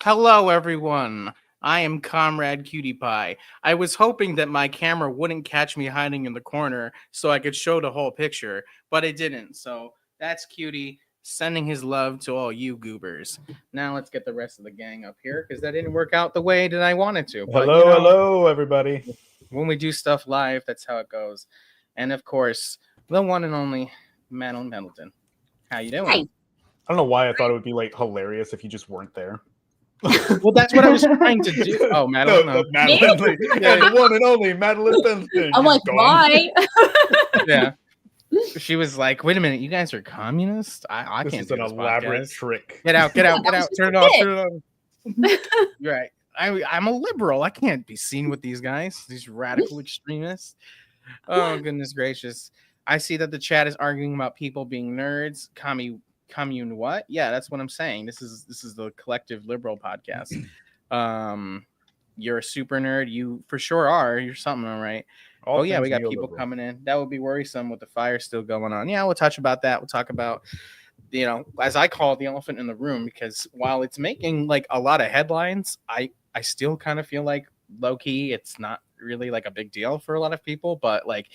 Hello, everyone. I am Comrade Cutie Pie. I was hoping that my camera wouldn't catch me hiding in the corner so I could show the whole picture, but it didn't. So that's Cutie sending his love to all you goobers. Now let's get the rest of the gang up here because that didn't work out the way that I wanted to. But Hello, everybody. when we do stuff live, that's how it goes. And of course, the one and only Madeline Pendelton. How you doing? Hi. I don't know why I thought it would be hilarious if you just weren't there. Well, that's what I was trying to do. Oh, Madeline. No, Madeline. The one and only Madeline Pendelton. I'm like, why? Yeah. She was like, wait a minute, you guys are communists? I This can't is do an this elaborate podcast. trick. Get out. That was Turn it just off. it. Turn it off. You're right. I'm a liberal. I can't be seen with these guys, these radical extremists. Oh, goodness gracious. I see that the chat is arguing about people being nerds. Commune what? Yeah, that's what I'm saying. This is the Kollectiv Liberal podcast. You're a super nerd. You for sure are. You're something, all right. All Yeah, we things got people neoliberal. coming in. That would be worrisome with the fire still going on. Yeah, we'll touch about that. We'll talk about, as I call it, the elephant in the room, because while it's making like a lot of headlines, I still kind of feel like low key, it's not really like a big deal for a lot of people. But like,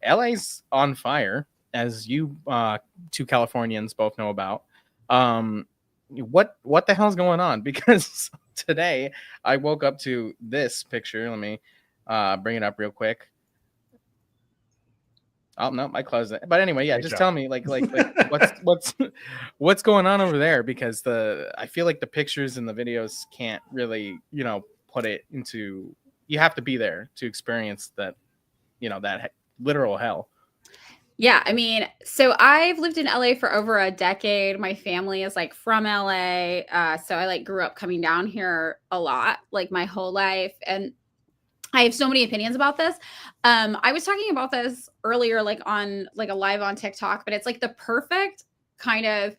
LA's on fire, as you two Californians both know about. What the hell's going on? Because today I woke up to this picture. Let me bring it up real quick. Oh no, I closed it. But anyway, yeah, Great just job. tell me like what's going on over there, because I feel like the pictures and the videos can't really, put it into, you have to be there to experience that, that literal hell. Yeah, I mean, so I've lived in LA for over a decade. My family is like from LA. So I like grew up coming down here a lot, like my whole life. And I have so many opinions about this. I was talking about this earlier, like on like a live on TikTok, but it's like the perfect kind of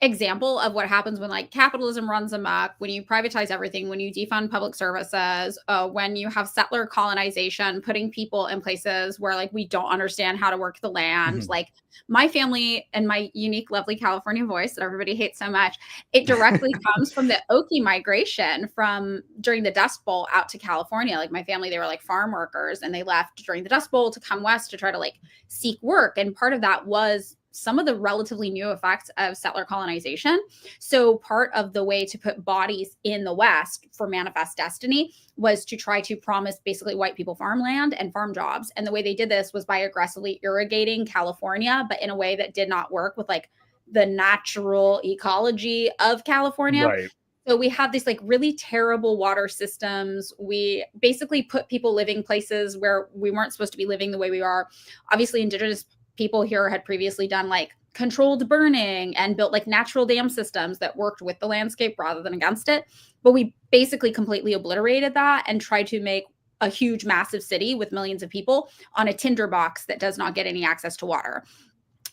example of what happens when like capitalism runs amok, when you privatize everything, when you defund public services, when you have settler colonization, putting people in places where like we don't understand how to work the land. Like my family and my unique, lovely California voice that everybody hates so much, it directly comes from the Okie migration from during the Dust Bowl out to California. Like my family, they were like farm workers and they left during the Dust Bowl to come west to try to like seek work. And part of that was some of the relatively new effects of settler colonization. So part of the way to put bodies in the West for manifest destiny was to try to promise basically white people farmland and farm jobs. And the way they did this was by aggressively irrigating California, but in a way that did not work with like the natural ecology of California. Right. So we have these like really terrible water systems. We basically put people living places where we weren't supposed to be living the way we are. Obviously, indigenous people here had previously done like controlled burning and built like natural dam systems that worked with the landscape rather than against it. But we basically completely obliterated that and tried to make a huge, massive city with millions of people on a tinderbox that does not get any access to water.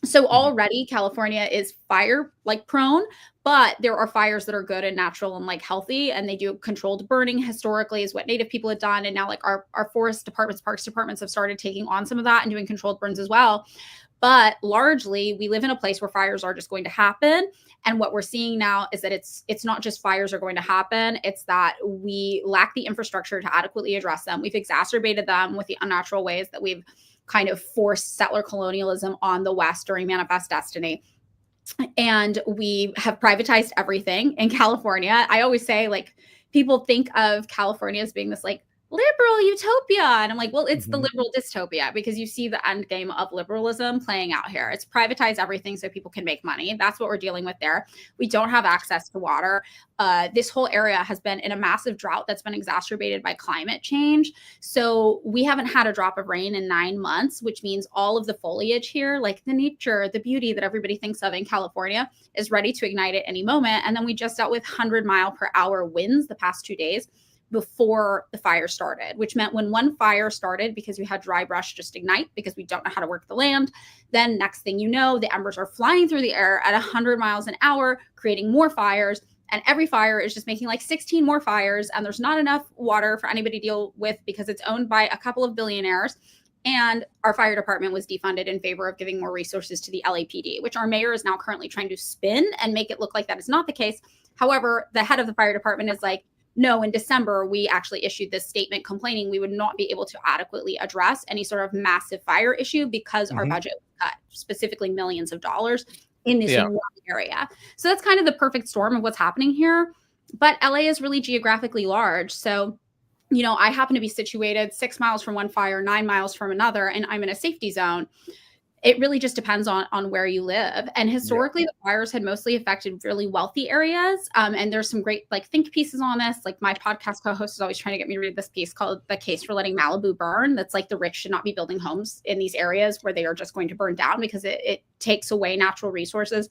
So already California is fire like prone, but there are fires that are good and natural and like healthy, and they do controlled burning historically is what Native people had done. And now like our forest departments, parks departments have started taking on some of that and doing controlled burns as well. But largely we live in a place where fires are just going to happen. And what we're seeing now is that it's not just fires are going to happen. It's that we lack the infrastructure to adequately address them. We've exacerbated them with the unnatural ways that we've kind of forced settler colonialism on the West during Manifest Destiny. And we have privatized everything in California. I always say, like, people think of California as being this like liberal utopia. And I'm like, well, it's the liberal dystopia, because you see the end game of liberalism playing out here. It's privatize everything so people can make money. That's what we're dealing with there. We don't have access to water. This whole area has been in a massive drought that's been exacerbated by climate change. So we haven't had a drop of rain in 9 months, which means all of the foliage here, like the nature, the beauty that everybody thinks of in California, is ready to ignite at any moment. And then we just dealt with 100-mile-per-hour winds the past 2 days before the fire started, which meant when one fire started, because we had dry brush just ignite because we don't know how to work the land, then next thing you know, the embers are flying through the air at 100 miles an hour, creating more fires. And every fire is just making like 16 more fires. And there's not enough water for anybody to deal with because it's owned by a couple of billionaires. And our fire department was defunded in favor of giving more resources to the LAPD, which our mayor is now currently trying to spin and make it look like that is not the case. However, the head of the fire department is like, no, in December, we actually issued this statement complaining we would not be able to adequately address any sort of massive fire issue because our budget was cut, specifically millions of dollars in this one area. So that's kind of the perfect storm of what's happening here. But LA is really geographically large. So, you know, I happen to be situated 6 miles from one fire, 9 miles from another, and I'm in a safety zone. It really just depends on where you live. And historically, the fires had mostly affected really wealthy areas. And there's some great like think pieces on this. Like my podcast co-host is always trying to get me to read this piece called The Case for Letting Malibu Burn. That's like the rich should not be building homes in these areas where they are just going to burn down because it takes away natural resources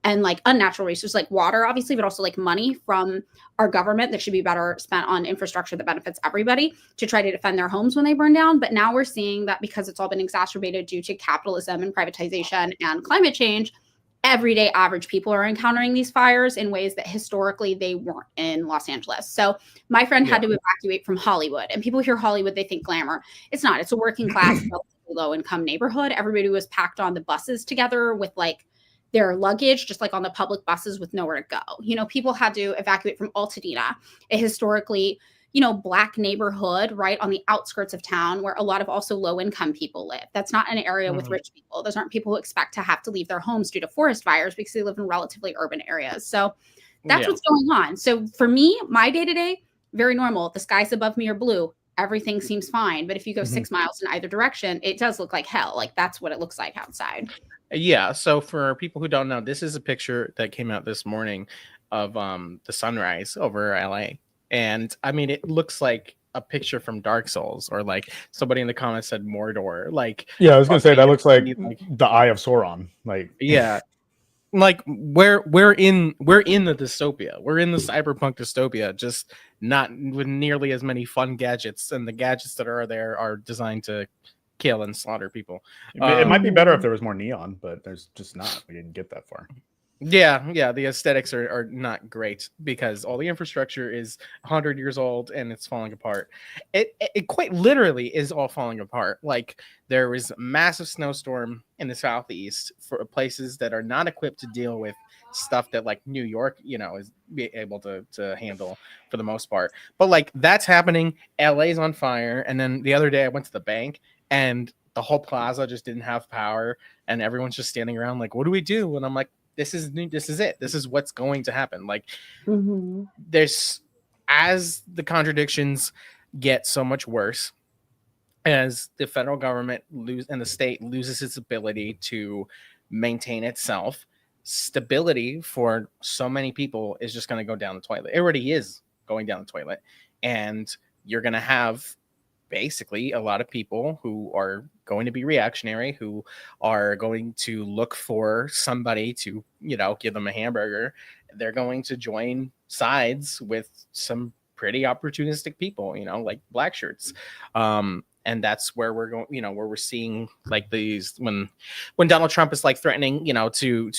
and like unnatural resources like water, obviously, but also like money from our government that should be better spent on infrastructure that benefits everybody to try to defend their homes when they burn down. But now we're seeing that because it's all been exacerbated due to capitalism and privatization and climate change, everyday average people are encountering these fires in ways that historically they weren't in Los Angeles. So my friend had to evacuate from Hollywood, and people hear Hollywood, they think glamour. It's not. It's a working class, low income neighborhood. Everybody was packed on the buses together with like their luggage, just like on the public buses with nowhere to go. You know, people had to evacuate from Altadena, a historically, you know, Black neighborhood right on the outskirts of town where a lot of also low income people live. That's not an area with rich people. Those aren't people who expect to have to leave their homes due to forest fires because they live in relatively urban areas. So that's what's going on. So for me, my day to day, very normal. The skies above me are blue. Everything seems fine. But if you go 6 miles in either direction, it does look like hell. Like that's what it looks like outside. Yeah, so for people who don't know, this is a picture that came out this morning of the sunrise over LA. And I mean, it looks like a picture from Dark Souls, or like somebody in the comments said Mordor. Like, yeah, I was gonna say that looks like the Eye of Sauron. Like, yeah, like we're in the dystopia. We're in the cyberpunk dystopia, just not with nearly as many fun gadgets, and the gadgets that are there are designed to kill and slaughter people. It might be better if there was more neon, but there's just not. We didn't get that far. Yeah, the aesthetics are not great because all the infrastructure is 100 years old and it's falling apart. It quite literally is all falling apart. Like there was a massive snowstorm in the southeast for places that are not equipped to deal with stuff that like New York, you know, is be able to handle for the most part. But like that's happening. LA's on fire. And then the other day I went to the bank and the whole plaza just didn't have power and everyone's just standing around like, what do we do? And I'm like, this is it. This is what's going to happen. Like there's, as the contradictions get so much worse, as the federal government and the state loses its ability to maintain itself, stability for so many people is just going to go down the toilet. It already is going down the toilet. And you're going to have basically a lot of people who are going to be reactionary, who are going to look for somebody to, you know, give them a hamburger. They're going to join sides with some pretty opportunistic people, you know, like black shirts. And that's where we're going, you know, where we're seeing like these, when Donald Trump is like threatening, you know, to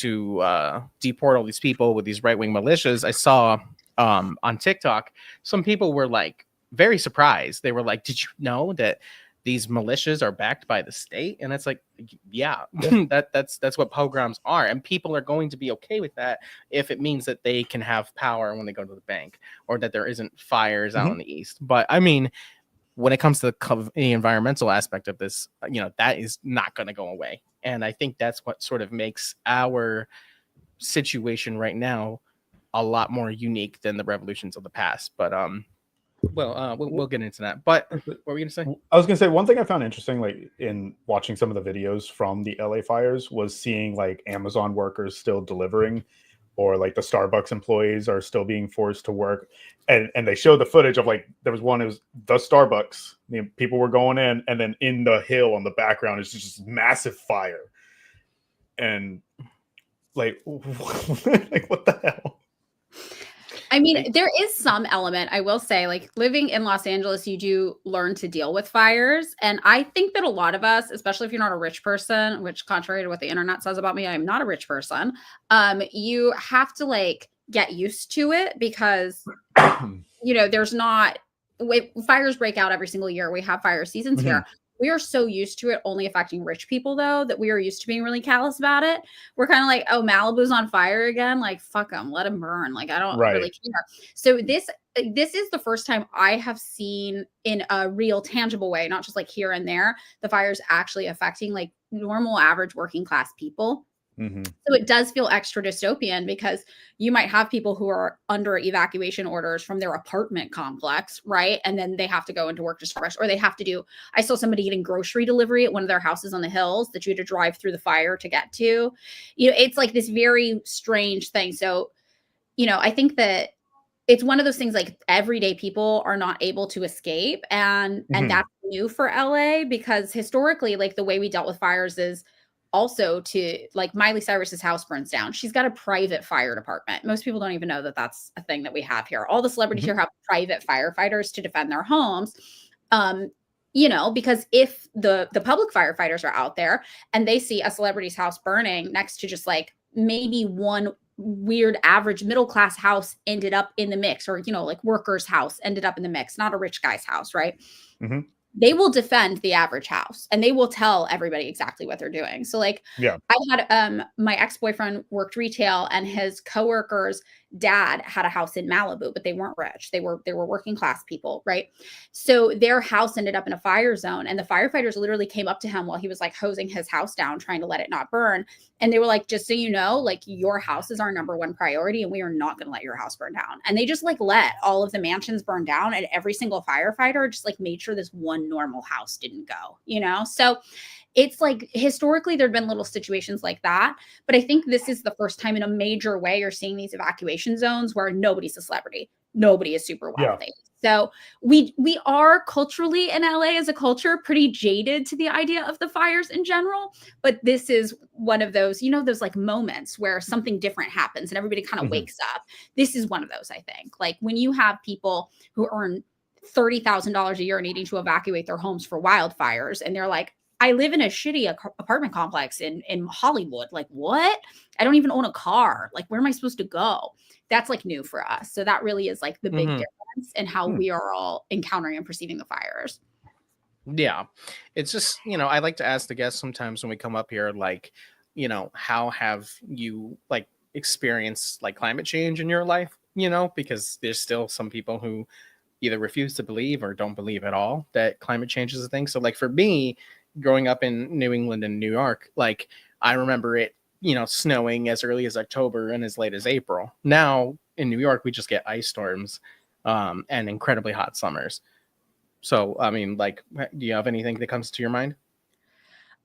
deport all these people with these right-wing militias. I saw on TikTok, some people were like very surprised. They were like, did you know that these militias are backed by the state? And it's like, yeah. that's what pogroms are. And people are going to be okay with that if it means that they can have power when they go to the bank, or that there isn't fires out in the east. But I mean, when it comes to the environmental aspect of this, you know, that is not going to go away. And I think that's what sort of makes our situation right now a lot more unique than the revolutions of the past. But we'll get into that. But what were you gonna say? I was gonna say one thing I found interesting, like in watching some of the videos from the LA fires, was seeing like Amazon workers still delivering, or like the Starbucks employees are still being forced to work. And they showed the footage of like, there was one, it was the Starbucks, you know, people were going in, and then in the hill on the background is just massive fire. And like, like what the hell? I mean, there is some element, I will say, like living in Los Angeles, you do learn to deal with fires. And I think that a lot of us, especially if you're not a rich person, which contrary to what the internet says about me, I'm not a rich person. You have to like get used to it because, you know, there's not, fires break out every single year. We have fire seasons here. We are so used to it only affecting rich people, though, that we are used to being really callous about it. We're kind of like, oh, Malibu's on fire again. Like, fuck them, let them burn. Like, I don't really care. So this is the first time I have seen in a real tangible way, not just like here and there, the fires actually affecting like normal, average working class people. So it does feel extra dystopian because you might have people who are under evacuation orders from their apartment complex, right? And then they have to go into work just fresh, or they have to do, I saw somebody getting grocery delivery at one of their houses on the hills that you had to drive through the fire to get to. You know, it's like this very strange thing. So, you know, I think that it's one of those things like everyday people are not able to escape. And that's new for LA because historically, like the way we dealt with fires is also to like Miley Cyrus's house burns down. She's got a private fire department. Most people don't even know that that's a thing that we have here. All the celebrities here have private firefighters to defend their homes. You know, because if the public firefighters are out there and they see a celebrity's house burning next to just like maybe one weird average middle class house ended up in the mix, or, you know, like worker's house ended up in the mix, not a rich guy's house, right? They will defend the average house and they will tell everybody exactly what they're doing. So like, I had my ex-boyfriend worked retail and his coworker's dad had a house in Malibu, but they weren't rich. They were working class people, right? So their house ended up in a fire zone and the firefighters literally came up to him while he was like hosing his house down, trying to let it not burn. And they were like, just so you know, like your house is our number one priority and we are not going to let your house burn down. And they just like let all of the mansions burn down and every single firefighter just like made sure this one normal house didn't go, you know? So it's like historically there'd been little situations like that, but I think this is the first time in a major way you're seeing these evacuation zones where nobody's a celebrity, nobody is super wealthy. So we are culturally in LA as a culture pretty jaded to the idea of the fires in general, but this is one of those, you know, those like moments where something different happens and everybody kind of wakes up. This is one of those, I think. Like when you have people who earn $30,000 a year needing to evacuate their homes for wildfires and they're like, I live in a shitty apartment complex in Hollywood. Like, what? I don't even own a car. Like, where am I supposed to go? That's like new for us. So that really is like the big difference in how we are all encountering and perceiving the fires. Yeah. It's just, you know, I like to ask the guests sometimes when we come up here, like, you know, how have you like experienced like climate change in your life? You know, because there's still some people who either refuse to believe or don't believe at all that climate change is a thing. So like for me, growing up in New England and New York, like I remember it, you know, snowing as early as October and as late as April. Now in New York, we just get ice storms and incredibly hot summers. So, I mean, like, do you have anything that comes to your mind?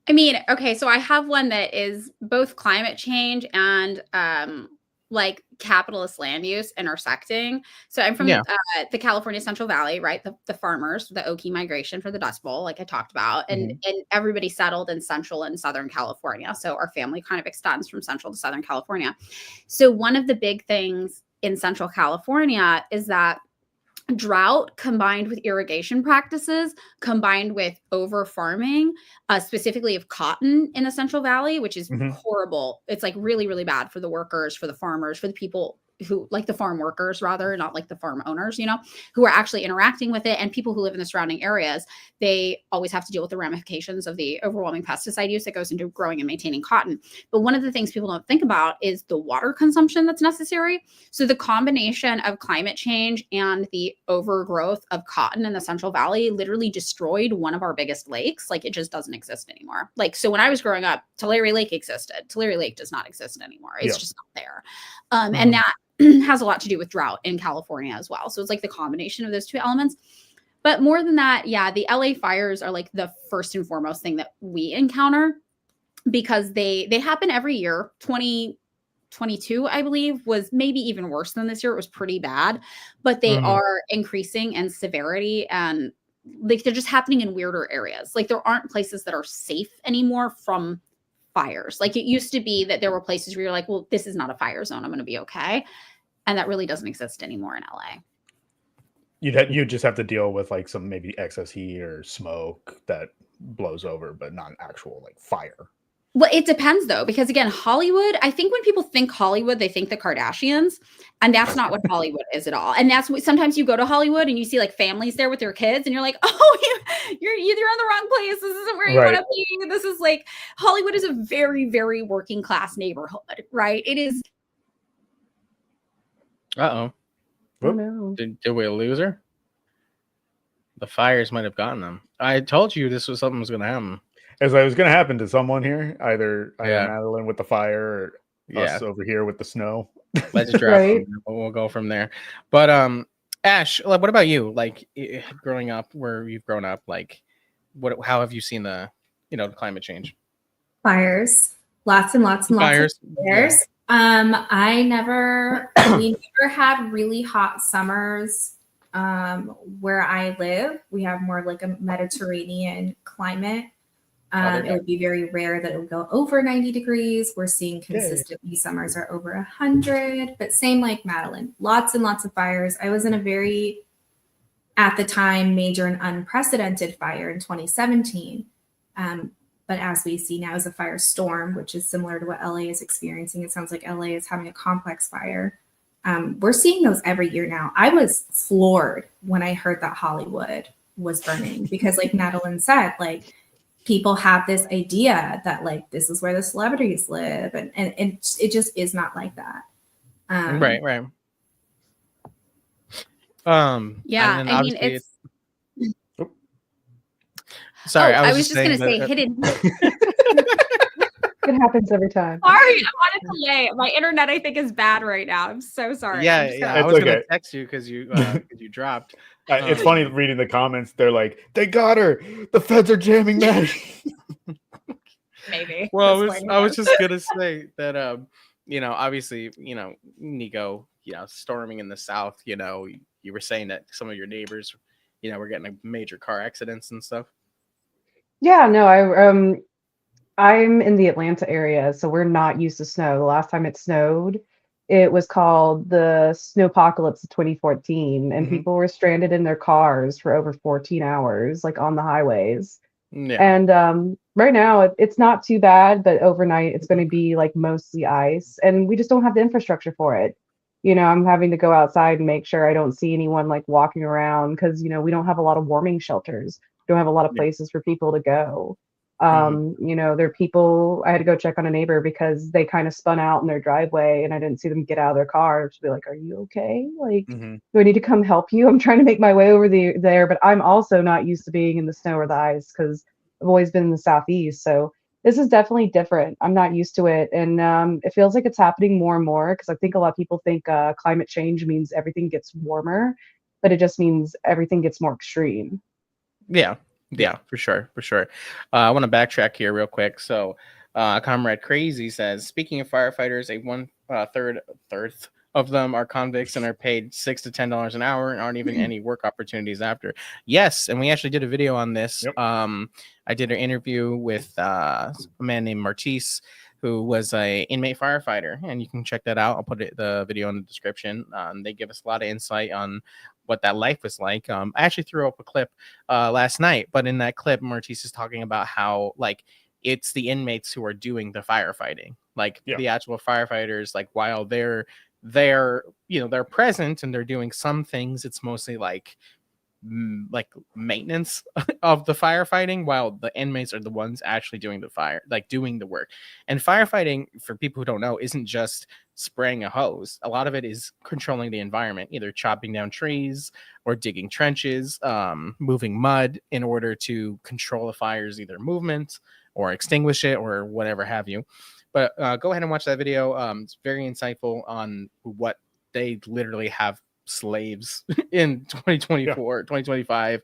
I mean, okay, so I have one that is both climate change and like capitalist land use intersecting. So I'm from the California Central Valley, right? The farmers, the Okie migration for the Dust Bowl, like I talked about, and everybody settled in Central and Southern California. So our family kind of extends from Central to Southern California. So one of the big things in Central California is that drought combined with irrigation practices, combined with over farming, specifically of cotton in the Central Valley, which is horrible. It's like really, really bad for the workers, for the farmers, for the people who like the farm workers, rather, not like the farm owners, you know, who are actually interacting with it. And people who live in the surrounding areas, they always have to deal with the ramifications of the overwhelming pesticide use that goes into growing and maintaining cotton. But one of the things people don't think about is the water consumption that's necessary. So the combination of climate change and the overgrowth of cotton in the Central Valley literally destroyed one of our biggest lakes. Like it just doesn't exist anymore. Like, so when I was growing up, Tulare Lake existed. Tulare Lake does not exist anymore. It's just not there. And that has a lot to do with drought in California as well. So it's like the combination of those two elements. But more than that, yeah, the LA fires are like the first and foremost thing that we encounter because they happen every year. 2022, I believe, was maybe even worse than this year. It was pretty bad, but they are increasing in severity and like they're just happening in weirder areas. Like there aren't places that are safe anymore from fires. Like it used to be that there were places where you're like, well, this is not a fire zone. I'm going to be okay. And that really doesn't exist anymore in LA. You'd just have to deal with like some maybe excess heat or smoke that blows over, but not actual like fire. Well, it depends though, because again, Hollywood, I think when people think Hollywood, they think the Kardashians, and that's not what Hollywood is at all. And that's what sometimes you go to Hollywood and you see like families there with their kids, and you're like, oh, you're in the wrong place. This isn't where you want to be. This is like Hollywood is a very, very working class neighborhood, right? It is. Oh no! Did we lose her? The fires might have gotten them. I told you this was something was going to happen. As I was going to happen to someone here, either Madeline with the fire or us over here with the snow. Let's drop. We'll go from there. But Ash, what about you? Like growing up, where you've grown up, like how have you seen the the climate change? Fires, lots and lots and fires. Lots of fires. We never had really hot summers. Where I live, we have more like a Mediterranean climate. It would be very rare that it would go over 90 degrees. We're seeing consistently summers are over 100, but same like Madeline, lots and lots of fires. I was in a very, at the time, major and unprecedented fire in 2017. But as we see now is a firestorm, which is similar to what LA is experiencing. It sounds like LA is having a complex fire. We're seeing those every year now. I was floored when I heard that Hollywood was burning because like Madeline said, like people have this idea that like this is where the celebrities live, and it just is not like that. Right. Yeah, I mean it's. Sorry, I was just gonna say hidden. It happens every time. Sorry, I'm on a delay. My internet, I think, is bad right now. I'm so sorry. Yeah. I was gonna text you because you dropped. It's funny reading the comments. They're like, "They got her. The feds are jamming that." Maybe. Well, I was just gonna say that. Obviously, Nico, storming in the south. You were saying that some of your neighbors, were getting major car accidents and stuff. Yeah, no, I'm in the Atlanta area, so we're not used to snow. The last time it snowed, it was called the Snowpocalypse of 2014, and people were stranded in their cars for over 14 hours, like on the highways. Yeah. And right now, it's not too bad, but overnight, it's going to be like mostly ice, and we just don't have the infrastructure for it. I'm having to go outside and make sure I don't see anyone like walking around because, we don't have a lot of warming shelters. We don't have a lot of places for people to go. There are people, I had to go check on a neighbor because they kind of spun out in their driveway and I didn't see them get out of their car to be like, are you okay? Like, do I need to come help you? I'm trying to make my way over there, but I'm also not used to being in the snow or the ice because I've always been in the Southeast. So this is definitely different. I'm not used to it. And it feels like it's happening more and more because I think a lot of people think climate change means everything gets warmer, but it just means everything gets more extreme. Yeah, for sure. I want to backtrack here real quick. So, Comrade Crazy says, speaking of firefighters, third of them are convicts and are paid $6 to $10 an hour and aren't even any work opportunities after. Yes, and we actually did a video on this. Yep. I did an interview with a man named Martise, who was a inmate firefighter, and you can check that out. I'll put the video in the description. They give us a lot of insight on what that life was like. I actually threw up a clip last night, but in that clip, Martise is talking about how like it's the inmates who are doing the firefighting, like the actual firefighters. Like while they're present and they're doing some things, it's mostly like maintenance of the firefighting, while the inmates are the ones actually doing doing the work. And firefighting, for people who don't know, isn't just spraying a hose. A lot of it is controlling the environment, either chopping down trees or digging trenches, moving mud in order to control the fire's either movement or extinguish it or whatever have you. But go ahead and watch that video. It's very insightful on what they literally have slaves in 2024 2025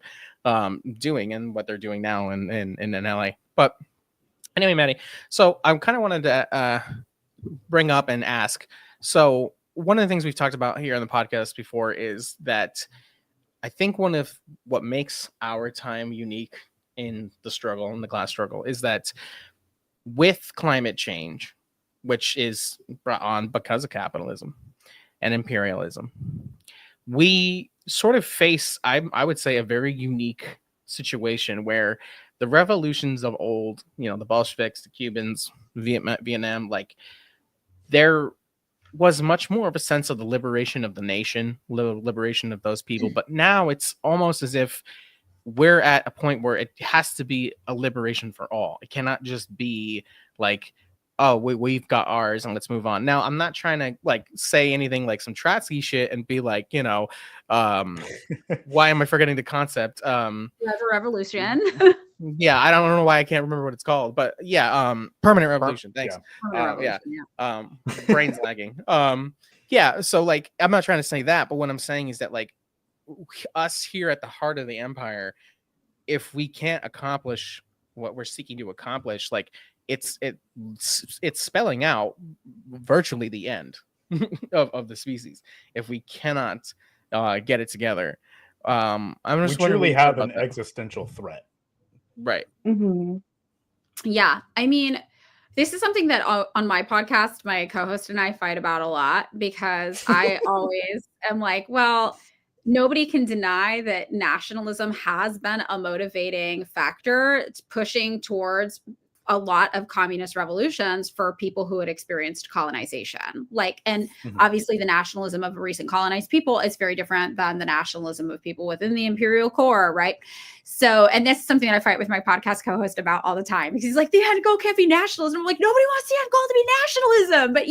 doing and what they're doing now in LA. But anyway, Maddie, so I kind of wanted to bring up and ask, so one of the things we've talked about here on the podcast before is that I think one of what makes our time unique in the struggle, in the class struggle, is that with climate change, which is brought on because of capitalism and imperialism, we sort of face, I would say, a very unique situation where the revolutions of old, the Bolsheviks, the Cubans, Vietnam, like there was much more of a sense of the liberation of the nation, liberation of those people. But now it's almost as if we're at a point where it has to be a liberation for all. It cannot just be like, oh, we've got ours and let's move on. Now, I'm not trying to like say anything like some Trotsky shit and be like, why am I forgetting the concept? The revolution. Yeah, I don't know why I can't remember what it's called, but yeah, permanent revolution. Thanks. Brain's lagging. Yeah, so like I'm not trying to say that, but what I'm saying is that like us here at the heart of the empire, if we can't accomplish what we're seeking to accomplish, like it's spelling out virtually the end of the species if we cannot get it together. I'm just we truly have an existential threat. Right. Mm-hmm. Yeah. I mean, this is something that on my podcast, my co-host and I fight about a lot, because I always am like, well, nobody can deny that nationalism has been a motivating factor pushing towards a lot of communist revolutions for people who had experienced colonization. And obviously the nationalism of recent colonized people is very different than the nationalism of people within the imperial core, right? So, and this is something that I fight with my podcast co-host about all the time, because he's like, the end goal can't be nationalism. I'm like, nobody wants the end goal to be nationalism. But,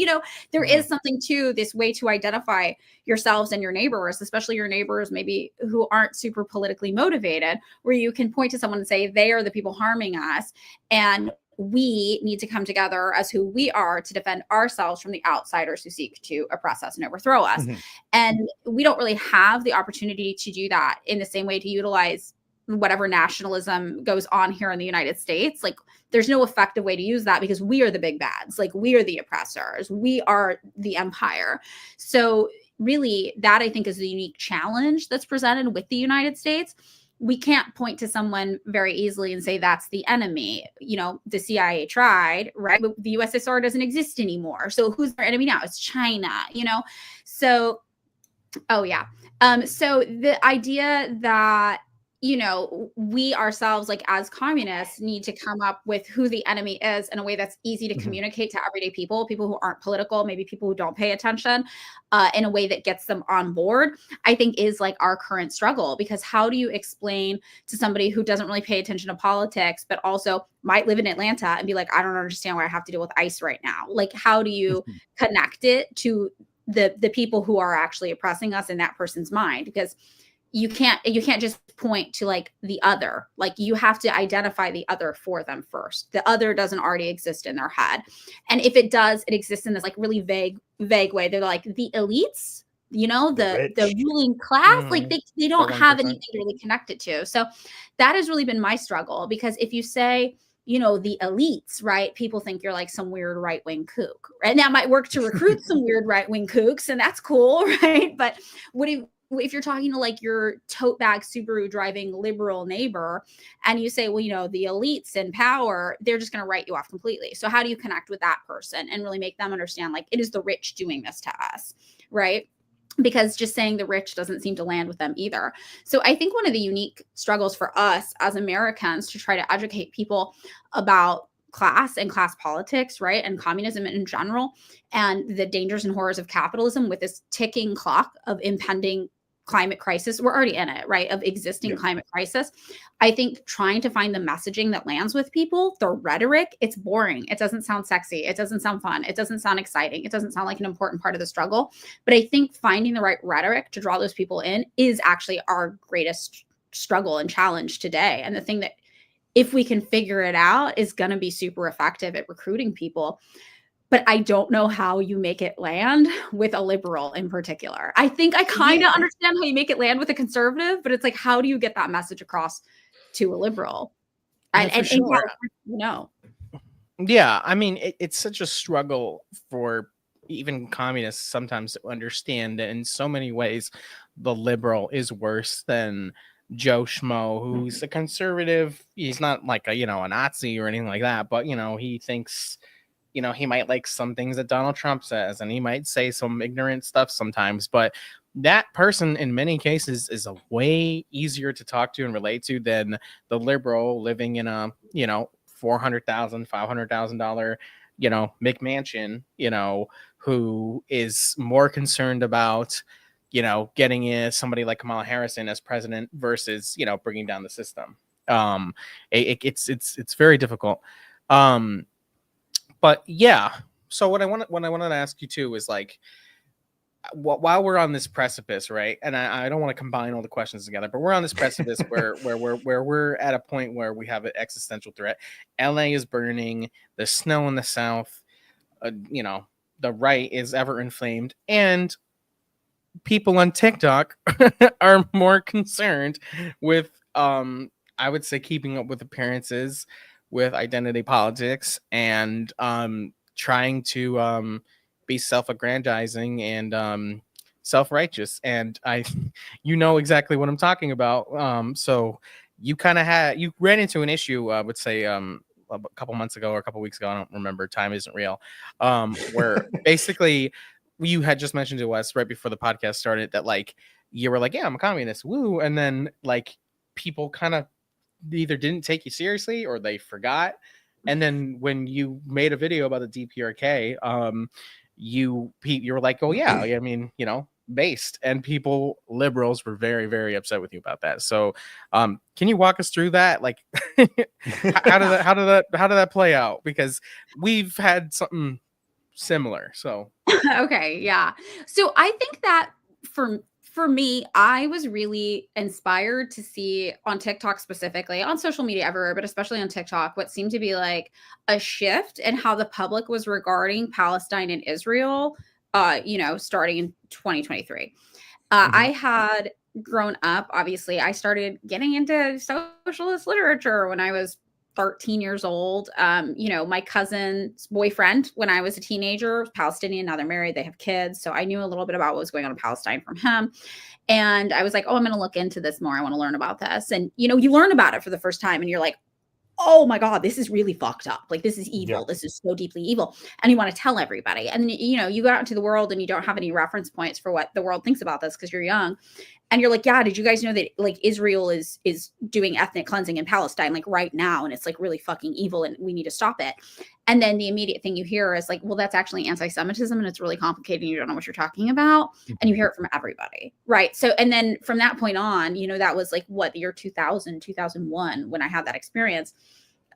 there is something to this way to identify yourselves and your neighbors, especially your neighbors maybe who aren't super politically motivated, where you can point to someone and say, they are the people harming us. And we need to come together as who we are to defend ourselves from the outsiders who seek to oppress us and overthrow us. And we don't really have the opportunity to do that in the same way to utilize whatever nationalism goes on here in the United States. Like there's no effective way to use that, because we are the big bads. Like we are the oppressors. We are the empire. So really that I think is the unique challenge that's presented with the United States. We can't point to someone very easily and say that's the enemy. The CIA tried, right? But the USSR doesn't exist anymore. So who's our enemy now? It's China, So, oh yeah. So the idea that, we ourselves, like as communists, need to come up with who the enemy is in a way that's easy to communicate to everyday people who aren't political, maybe people who don't pay attention, in a way that gets them on board, I think is like our current struggle. Because how do you explain to somebody who doesn't really pay attention to politics, but also might live in Atlanta and be like, I don't understand why I have to deal with ICE right now? Like, how do you connect it to the people who are actually oppressing us in that person's mind? Because you can't just point to like the other. Like you have to identify the other for them first. The other doesn't already exist in their head. And if it does, it exists in this like really vague way. They're like the elites, the ruling class, like they don't have anything to really connect it to. So that has really been my struggle, because if you say, the elites, right? People think you're like some weird right-wing kook, right? Now it might work to recruit some weird right-wing kooks, and that's cool, right? But if you're talking to like your tote bag Subaru driving liberal neighbor and you say, well, the elites in power, they're just going to write you off completely. So how do you connect with that person and really make them understand, like, it is the rich doing this to us, right? Because just saying the rich doesn't seem to land with them either. So I think one of the unique struggles for us as Americans to try to educate people about class and class politics, right? And communism in general, and the dangers and horrors of capitalism with this ticking clock of impending climate crisis. We're already in it, right? Of existing climate crisis. I think trying to find the messaging that lands with people, the rhetoric, it's boring. It doesn't sound sexy. It doesn't sound fun. It doesn't sound exciting. It doesn't sound like an important part of the struggle. But I think finding the right rhetoric to draw those people in is actually our greatest struggle and challenge today. And the thing that, if we can figure it out, is going to be super effective at recruiting people. But I don't know how you make it land with a liberal in particular. I think I kind of understand how you make it land with a conservative, but it's like, how do you get that message across to a liberal? Yeah, I mean, it's such a struggle for even communists sometimes to understand that in so many ways, the liberal is worse than Joe Schmo, who's a conservative. He's not like a Nazi or anything like that, but he thinks you know, he might like some things that Donald Trump says, and he might say some ignorant stuff sometimes, but that person in many cases is a way easier to talk to and relate to than the liberal living in a, you know, $400,000, $500,000, you know, McMansion, you know, who is more concerned about, you know, getting in somebody like Kamala Harris in as president versus, you know, bringing down the system. It's very difficult. But yeah, so what I wanted to ask you too is like, while we're on this precipice, right? And I don't want to combine all the questions together, but we're on this precipice where we're at a point where we have an existential threat. LA is burning, the snow in the south, you know, the right is ever inflamed, and people on TikTok are more concerned with, I would say, keeping up with appearances, with identity politics, and trying to be self-aggrandizing and self-righteous. And you know exactly what I'm talking about. So you ran into an issue, I would say, a couple months ago or a couple weeks ago, I don't remember, time isn't real, where basically you had just mentioned to us right before the podcast started that like you were like, yeah, I'm a communist, woo, and then like people kind of either didn't take you seriously or they forgot. And then when you made a video about the DPRK, you were like, oh yeah, I mean, you know, based, and liberals were very, very upset with you about that. So can you walk us through that? Like how did that play out? Because we've had something similar. So Okay, yeah. So I think that for me, I was really inspired to see on TikTok specifically, on social media everywhere, but especially on TikTok, what seemed to be like a shift in how the public was regarding Palestine and Israel, you know, starting in 2023. I had grown up, obviously, I started getting into socialist literature when I was 13 years old. You know, my cousin's boyfriend when I was a teenager was Palestinian. Now they're married, they have kids. So I knew a little bit about what was going on in Palestine from him. And I was like, oh, I'm going to look into this more. I want to learn about this. And, you know, you learn about it for the first time and you're like, oh my God, this is really fucked up. Like, this is evil. Yeah. This is so deeply evil. And you want to tell everybody. And, you know, you go out into the world and you don't have any reference points for what the world thinks about this because you're young. And you're like, yeah, did you guys know that like Israel is doing ethnic cleansing in Palestine like right now? And it's like really fucking evil and we need to stop it. And then the immediate thing you hear is like, well, that's actually anti-Semitism and it's really complicated and you don't know what you're talking about. And you hear it from everybody. Right. So, and then from that point on, you know, that was like what, the year 2000, 2001, when I had that experience,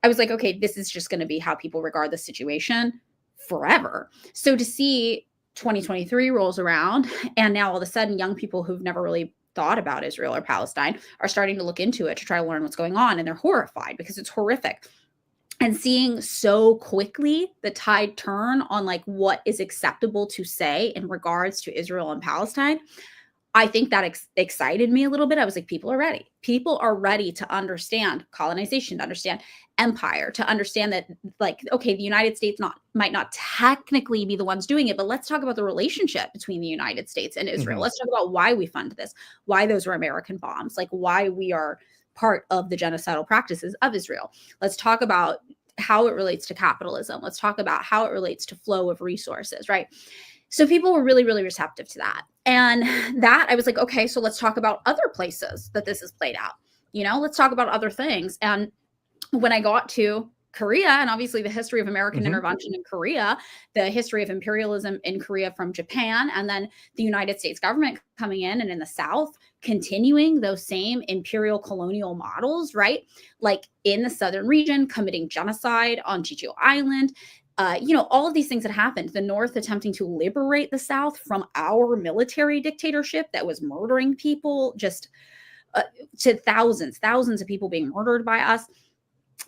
I was like, okay, this is just going to be how people regard the situation forever. So to see 2023 rolls around and now all of a sudden young people who've never really thought about Israel or Palestine are starting to look into it to try to learn what's going on. And they're horrified because it's horrific. And seeing so quickly the tide turn on like what is acceptable to say in regards to Israel and Palestine, I think that excited me a little bit. I was like, people are ready. People are ready to understand colonization, to understand empire, to understand that like, okay, the United States might not technically be the ones doing it, but let's talk about the relationship between the United States and Israel. Let's talk about why we fund this, why those were American bombs, like why we are part of the genocidal practices of Israel. Let's talk about how it relates to capitalism. Let's talk about how it relates to flow of resources, right? So people were really, really receptive to that. And that I was like, okay, so let's talk about other places that this is played out. You know, let's talk about other things. And when I got to Korea, and obviously the history of American intervention in Korea, the history of imperialism in Korea from Japan, and then the United States government coming in and in the South, continuing those same imperial colonial models, right? Like in the Southern region, committing genocide on Jeju Island, you know, all of these things that happened, the North attempting to liberate the South from our military dictatorship that was murdering people, just to thousands of people being murdered by us.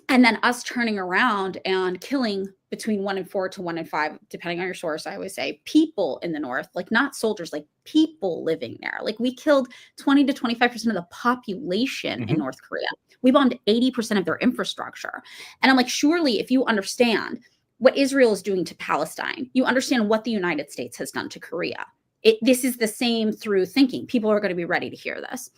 And then us turning around and killing between 1 in 4 to 1 in 5, depending on your source, I always say people in the North, like not soldiers, like people living there. Like we killed 20 to 25% of the population in North Korea. We bombed 80% of their infrastructure. And I'm like, surely if you understand what Israel is doing to Palestine, you understand what the United States has done to Korea. This is the same through thinking. People are going to be ready to hear this.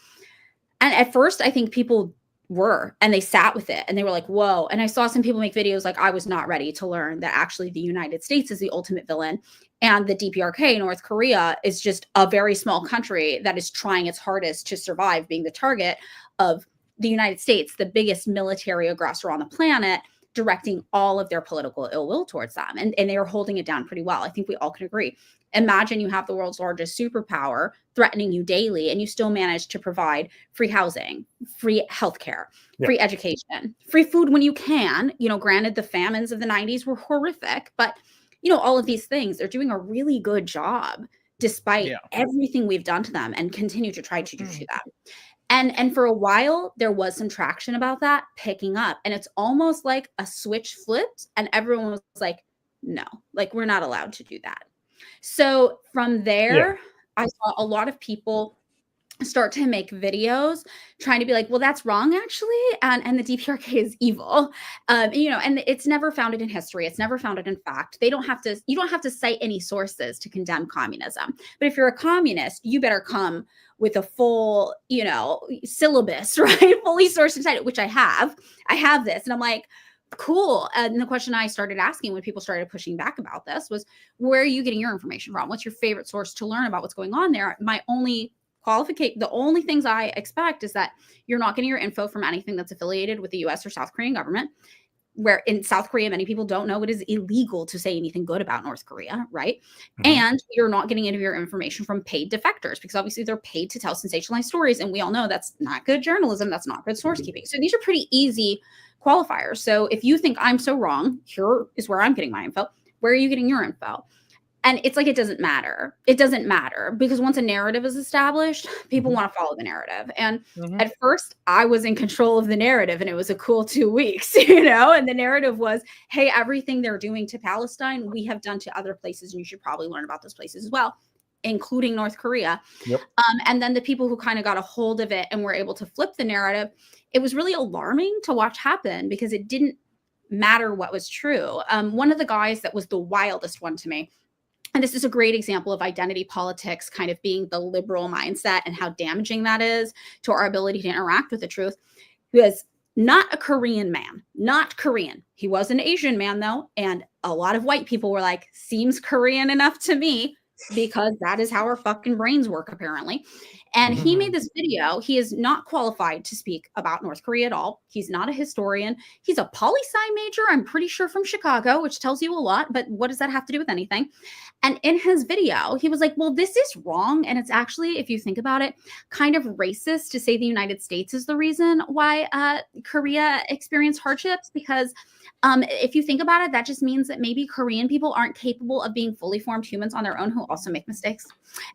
And at first, I think people were, and they sat with it and they were like, whoa. And I saw some people make videos like, I was not ready to learn that actually the United States is the ultimate villain, and the DPRK, North Korea, is just a very small country that is trying its hardest to survive being the target of the United States, the biggest military aggressor on the planet, directing all of their political ill will towards them. And they are holding it down pretty well. I think we all can agree. Imagine you have the world's largest superpower threatening you daily, and you still manage to provide free housing, free healthcare, free education, free food when you can. You know, granted, the famines of the 90s were horrific, but, you know, all of these things, they're doing a really good job despite everything we've done to them and continue to try to do to them. And for a while, there was some traction about that picking up. And it's almost like a switch flipped and everyone was like, no, like, we're not allowed to do that. So from there, I saw a lot of people start to make videos trying to be like, well, that's wrong, actually. And the DPRK is evil. You know, and it's never founded in history. It's never founded in fact. You don't have to cite any sources to condemn communism. But if you're a communist, you better come with a full, you know, syllabus, right? Fully sourced and cited, which I have. I have this. And I'm like, cool. And the question I started asking when people started pushing back about this was, where are you getting your information from? What's your favorite source to learn about what's going on there? My only the only things I expect is that you're not getting your info from anything that's affiliated with the US or South Korean government, where in South Korea, many people don't know it is illegal to say anything good about North Korea, right? Mm-hmm. And you're not getting any of your information from paid defectors, because obviously they're paid to tell sensationalized stories. And we all know that's not good journalism. That's not good source keeping. So these are pretty easy qualifiers. So if you think I'm so wrong, here is where I'm getting my info. Where are you getting your info? And it's like, it doesn't matter. It doesn't matter, because once a narrative is established, people want to follow the narrative. And at first I was in control of the narrative, and it was a cool 2 weeks, you know, and the narrative was, hey, everything they're doing to Palestine, we have done to other places. And you should probably learn about those places as well, including North Korea. And then the people who kind of got a hold of it and were able to flip the narrative, it was really alarming to watch happen, because it didn't matter what was true. One of the guys that was the wildest one to me, and this is a great example of identity politics kind of being the liberal mindset and how damaging that is to our ability to interact with the truth, who is not a Korean man, not Korean. He was an Asian man, though. And a lot of white people were like, seems Korean enough to me, because that is how our fucking brains work, apparently. And he made this video. He is not qualified to speak about North Korea at all. He's not a historian. He's a poli-sci major, I'm pretty sure, from Chicago, which tells you a lot. But what does that have to do with anything? And in his video, he was like, well, this is wrong. And it's actually, if you think about it, kind of racist to say the United States is the reason why Korea experienced hardships, because if you think about it, that just means that maybe Korean people aren't capable of being fully formed humans on their own who also make mistakes.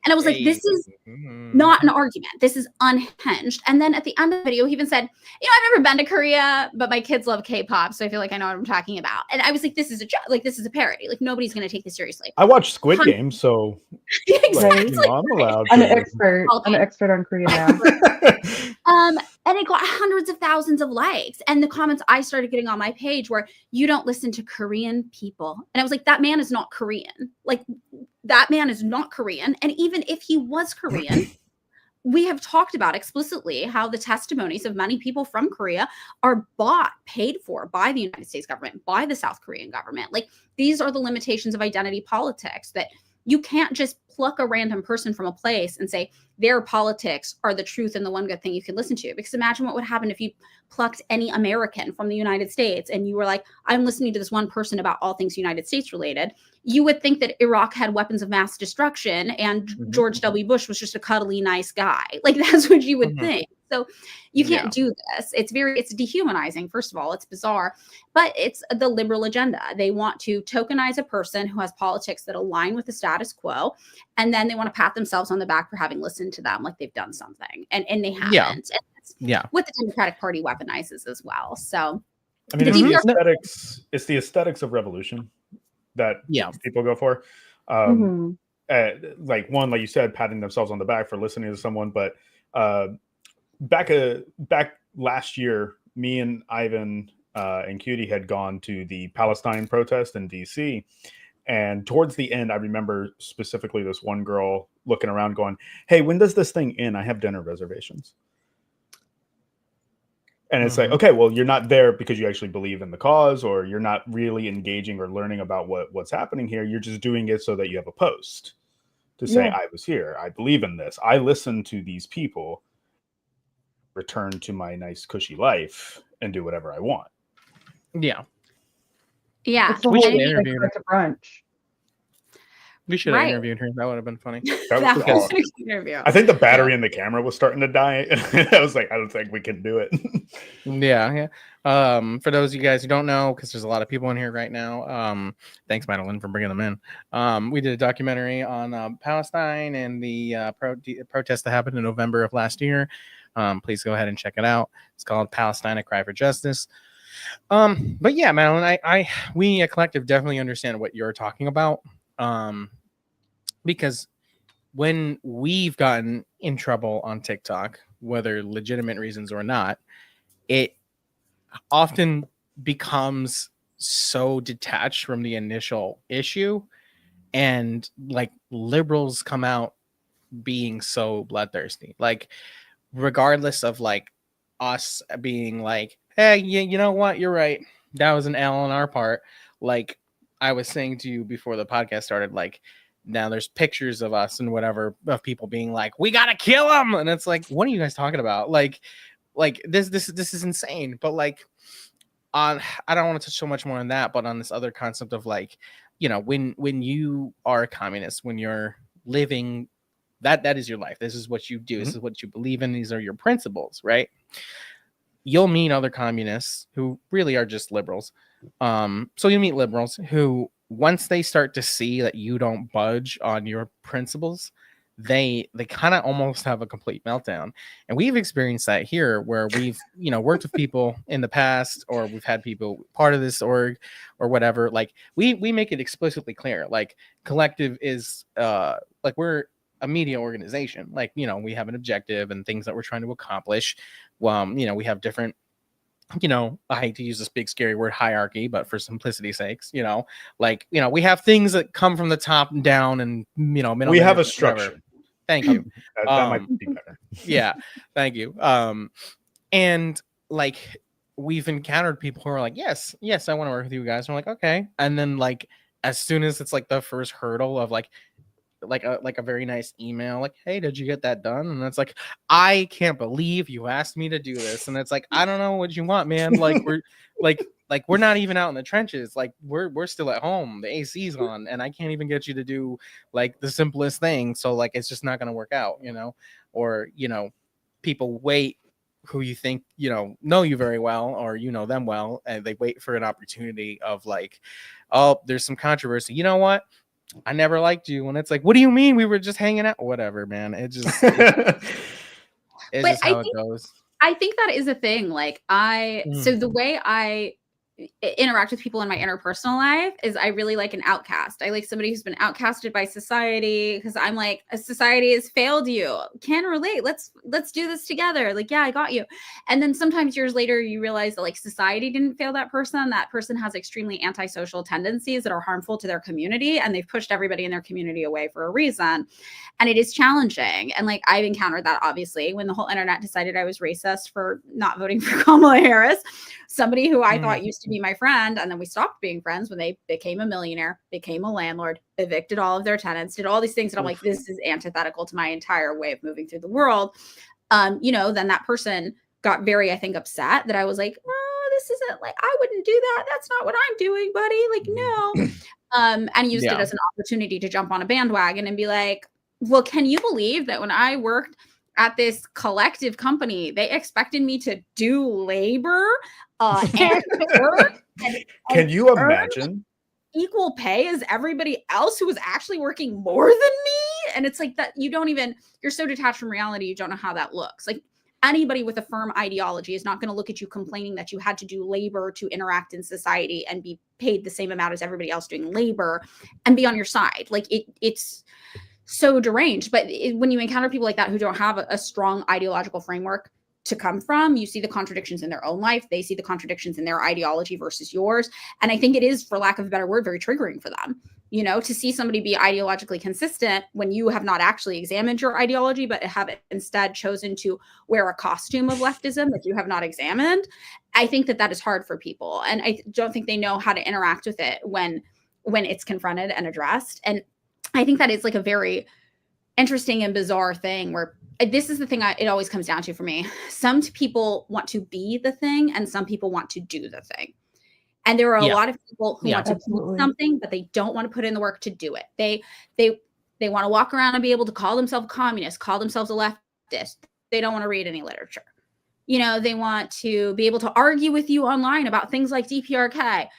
And I was like, this is not an argument. This is unhinged. And then at the end of the video, he even said, you know, I've never been to Korea, but my kids love K-pop, so I feel like I know what I'm talking about. And I was like, this is a joke. Like, this is a parody. Like, nobody's going to take this seriously. I watched Squid Game, so exactly. you know, I'm allowed. I'm an expert. I'm an expert on Korea now. And it got hundreds of thousands of likes. And the comments I started getting on my page were, you don't listen to Korean people. And I was like, that man is not Korean. Like, that man is not Korean. And even if he was Korean, we have talked about explicitly how the testimonies of many people from Korea are bought, paid for by the United States government, by the South Korean government. Like, these are the limitations of identity politics, that you can't just pluck a random person from a place and say their politics are the truth and the one good thing you can listen to. Because imagine what would happen if you plucked any American from the United States and you were like, I'm listening to this one person about all things United States related. You would think that Iraq had weapons of mass destruction and George W. Bush was just a cuddly, nice guy. Like, that's what you would think. So you can't do this. It's dehumanizing. First of all, it's bizarre, but it's the liberal agenda. They want to tokenize a person who has politics that align with the status quo. And then they want to pat themselves on the back for having listened to them like they've done something. And they haven't. Yeah. And that's what the Democratic Party weaponizes as well. So I mean, it's the aesthetics of revolution that people go for. Like you said, patting themselves on the back for listening to someone. But back last year, me and Ivan and Cutie had gone to the Palestine protest in DC. And towards the end, I remember specifically this one girl looking around going, hey, when does this thing end? I have dinner reservations. And it's like, okay, well, you're not there because you actually believe in the cause, or you're not really engaging or learning about what's happening here. You're just doing it so that you have a post to say, I was here, I believe in this, I listen to these people, return to my nice cushy life and do whatever I want. Yeah. We should interview her. Brunch. We should have interviewed her. That would have been funny. That was an interview. I think the battery in the camera was starting to die. I was like, I don't think we can do it. Yeah. For those of you guys who don't know, because there's a lot of people in here right now. Thanks, Madeline, for bringing them in. We did a documentary on Palestine and the protest that happened in November of last year. Please go ahead and check it out. It's called Palestine: A Cry for Justice. But yeah, Madeline, we at Kollectiv definitely understand what you're talking about. Because when we've gotten in trouble on TikTok, whether legitimate reasons or not, it often becomes so detached from the initial issue, and like liberals come out being so bloodthirsty, like regardless of like us being like, hey, you know what, you're right, that was an L on our part. Like I was saying to you before the podcast started, like now there's pictures of us and whatever of people being like, we gotta kill him, and it's like, what are you guys talking about? Like this is insane. But like I don't want to touch so much more on that, but on this other concept of like, you know, when you are a communist, when you're living that is your life, this is what you do, this is what you believe in, these are your principles, right? You'll meet other communists who really are just liberals. So you meet liberals who, once they start to see that you don't budge on your principles, they kind of almost have a complete meltdown. And we've experienced that here, where we've, you know, worked with people in the past, or we've had people part of this org or whatever. Like we make it explicitly clear, like Kollectiv is like we're a media organization. Like, you know, we have an objective and things that we're trying to accomplish. You know, we have different, you know, I hate to use this big scary word hierarchy, but for simplicity's sakes, you know, like, you know, we have things that come from the top and down, and, you know, we have a structure. Whatever. Thank you. That might be better. Yeah, thank you. And like we've encountered people who are like, yes, I want to work with you guys. And we're like, okay. And then like as soon as it's like the first hurdle of like a very nice email, like, hey, did you get that done? And it's like, I can't believe you asked me to do this. And it's like, I don't know what you want, man. Like we're like we're not even out in the trenches. Like we're still at home. The AC's on, and I can't even get you to do like the simplest thing. So like it's just not gonna work out, you know? Or, you know, people wait who you think, you know you very well, or you know them well, and they wait for an opportunity of like, oh, there's some controversy. You know what? I never liked you. And it's like, what do you mean? We were just hanging out. Whatever, man. It's just how it goes. I think that is a thing. Like so the way I interact with people in my interpersonal life is I really like an outcast. I like somebody who's been outcasted by society, because I'm like, a society has failed you. Can relate. Let's do this together. Like, yeah, I got you. And then sometimes years later, you realize that like society didn't fail that person. That person has extremely antisocial tendencies that are harmful to their community, and they've pushed everybody in their community away for a reason. And it is challenging. And like I've encountered that, obviously, when the whole internet decided I was racist for not voting for Kamala Harris, somebody who I thought used to be my friend, and then we stopped being friends when they became a millionaire, became a landlord, evicted all of their tenants, did all these things. And I'm like, this is antithetical to my entire way of moving through the world. You know, then that person got very, I think, upset that I was like, oh, this isn't like, I wouldn't do that. That's not what I'm doing, buddy. Like, no. And used it as an opportunity to jump on a bandwagon and be like, well, can you believe that when I worked at this collective company, they expected me to do labor and work? Can you imagine? Equal pay as everybody else who was actually working more than me? And it's like that you're so detached from reality, you don't know how that looks. Like anybody with a firm ideology is not going to look at you complaining that you had to do labor to interact in society and be paid the same amount as everybody else doing labor and be on your side. Like it's so deranged. But when you encounter people like that who don't have a strong ideological framework to come from, you see the contradictions in their own life. They see the contradictions in their ideology versus yours. And I think it is, for lack of a better word, very triggering for them. You know, to see somebody be ideologically consistent when you have not actually examined your ideology, but have instead chosen to wear a costume of leftism that you have not examined, I think that is hard for people. And I don't think they know how to interact with it when it's confronted and addressed. And I think that is like a very interesting and bizarre thing where this is the thing it always comes down to for me. Some people want to be the thing and some people want to do the thing. And there are a lot of people who want to do something, but they don't want to put in the work to do it. They want to walk around and be able to call themselves a communist, call themselves a leftist. They don't want to read any literature. You know, they want to be able to argue with you online about things like DPRK.